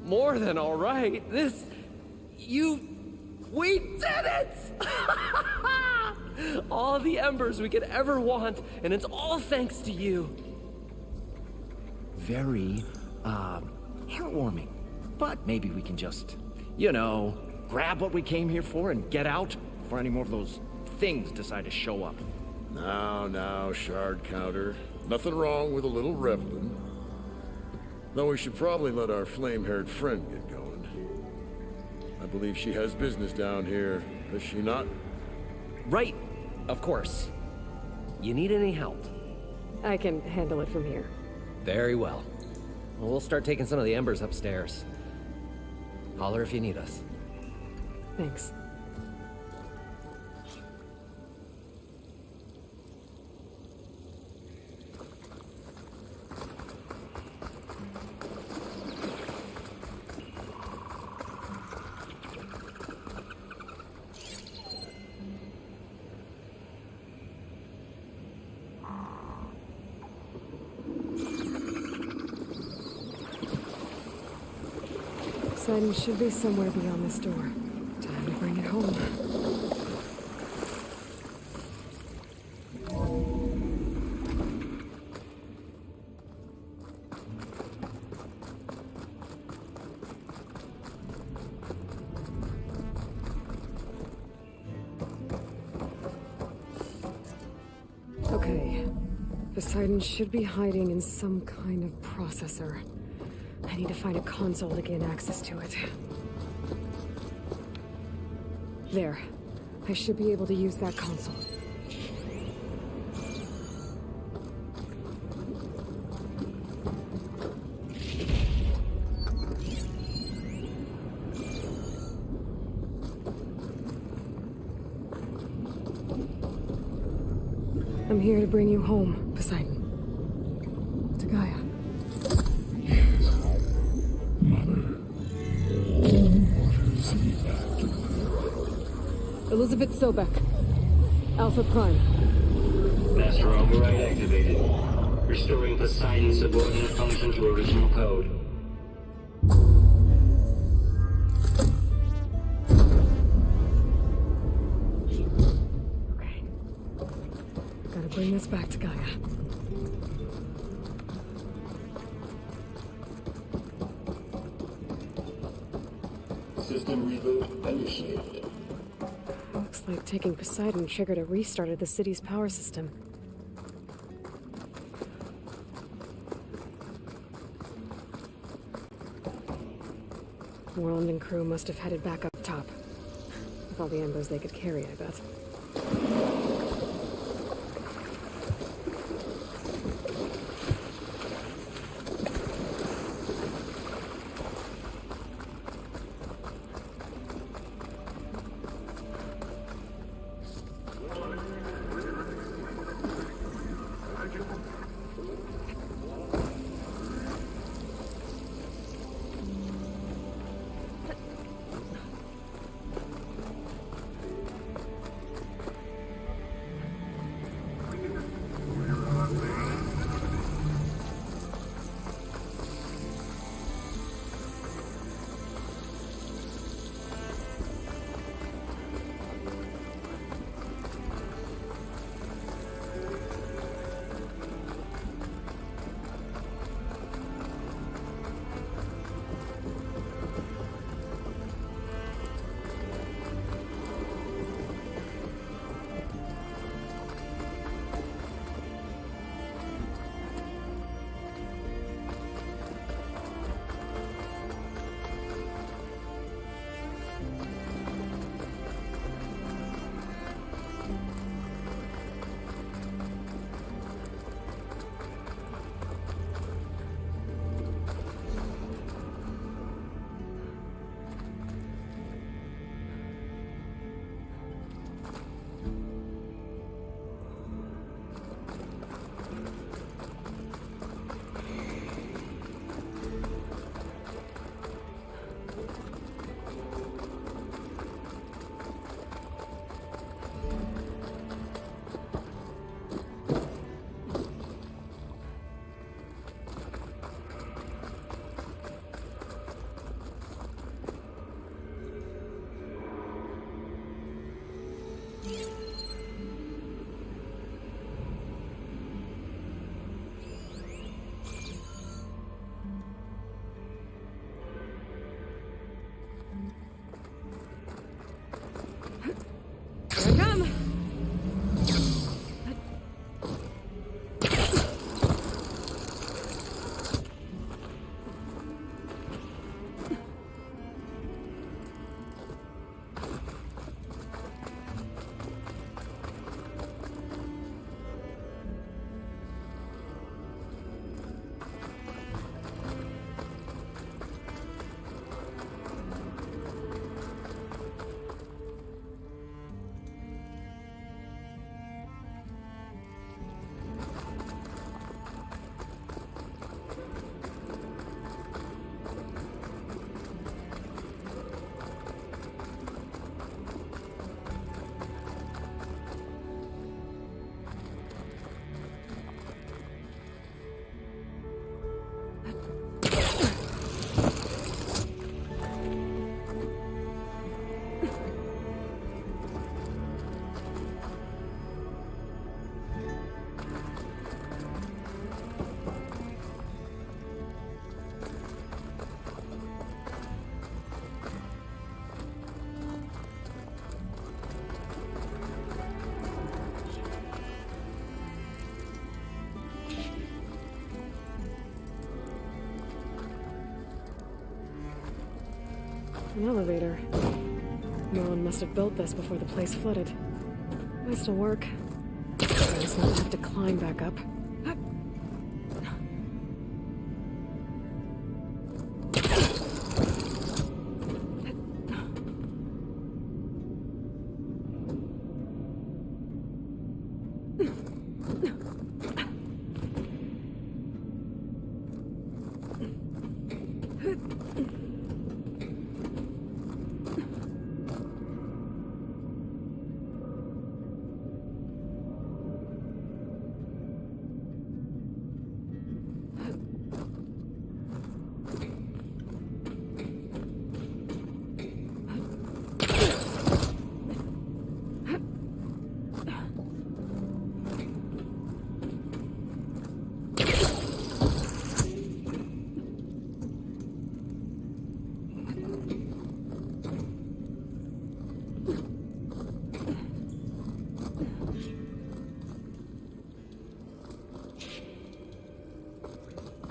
More than all right. We did it! All the embers we could ever want, and it's all thanks to you. Very, heartwarming. But maybe we can just, grab what we came here for and get out before any more of those things decide to show up. Now, shard counter. Nothing wrong with a little reveling. Though we should probably let our flame-haired friend get going. I believe she has business down here, does she not? Right, of course. You need any help? I can handle it from here. Very well. We'll start taking some of the embers upstairs. Holler if you need us. Thanks. Poseidon should be somewhere beyond this door. Time to bring it home. Okay. Poseidon should be hiding in some kind of processor. I need to find a console to gain access to it. There. I should be able to use that console. I'm here to bring you home, Poseidon. To Gaia. Elizabeth Sobek. Alpha Prime. Master override activated. Restoring Poseidon's subordinate function to original code. Okay. Gotta bring this back to Gaia. System reboot initiated. Looks like taking Poseidon triggered a restart of the city's power system. Worland and crew must have headed back up top. With all the embers they could carry, I bet. An elevator. No one must have built this before the place flooded. Might still work. I just not have to climb back up.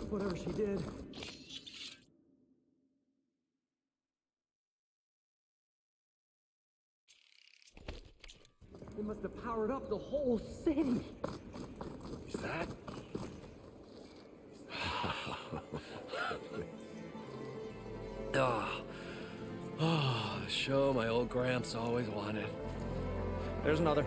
Whatever she did. It must have powered up the whole city. Is that? The show my old Gramps always wanted. There's another.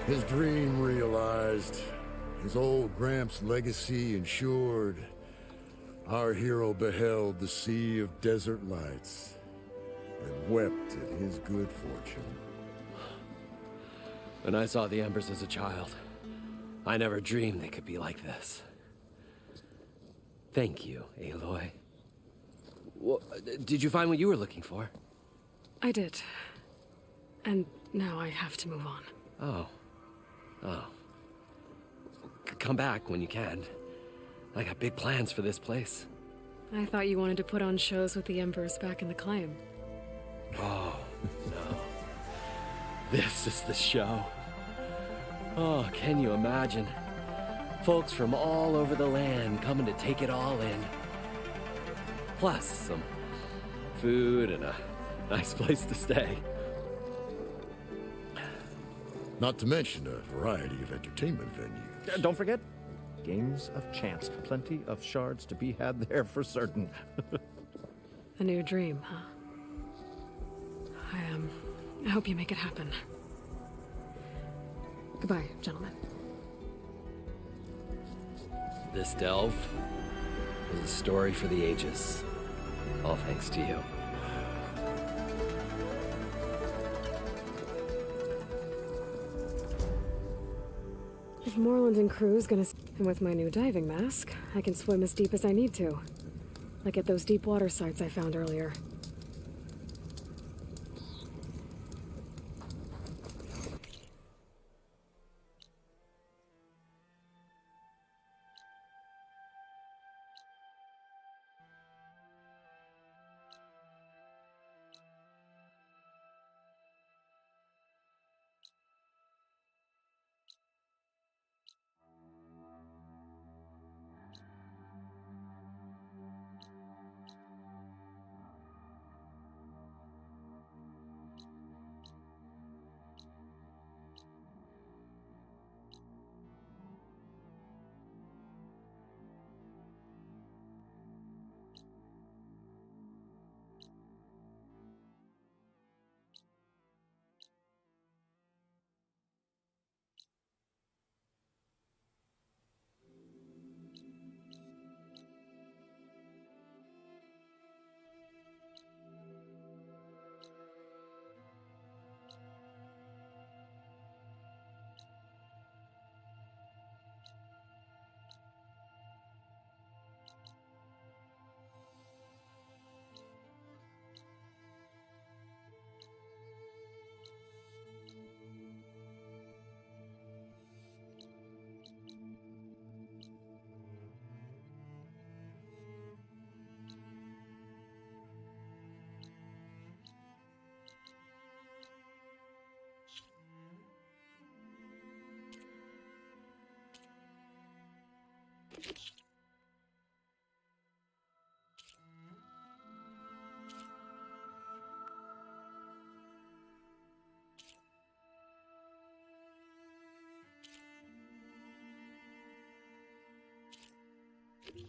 His dream realized, his old Gramps' legacy ensured. Our hero beheld the sea of desert lights and wept at his good fortune. When I saw the embers as a child, I never dreamed they could be like this. Thank you, Aloy. Well, did you find what you were looking for? I did. And now I have to move on. Oh. Come back when you can. I got big plans for this place. I thought you wanted to put on shows with the Embers back in the claim. Oh, no. This is the show. Oh, can you imagine? Folks from all over the land coming to take it all in. Plus some food and a nice place to stay. Not to mention a variety of entertainment venues. Don't forget, games of chance. Plenty of shards to be had there for certain. A new dream, huh? I hope you make it happen. Goodbye, gentlemen. This delve is a story for the ages. All thanks to you. If Moreland and crew's gonna... And with my new diving mask, I can swim as deep as I need to. Like at those deep water sites I found earlier. you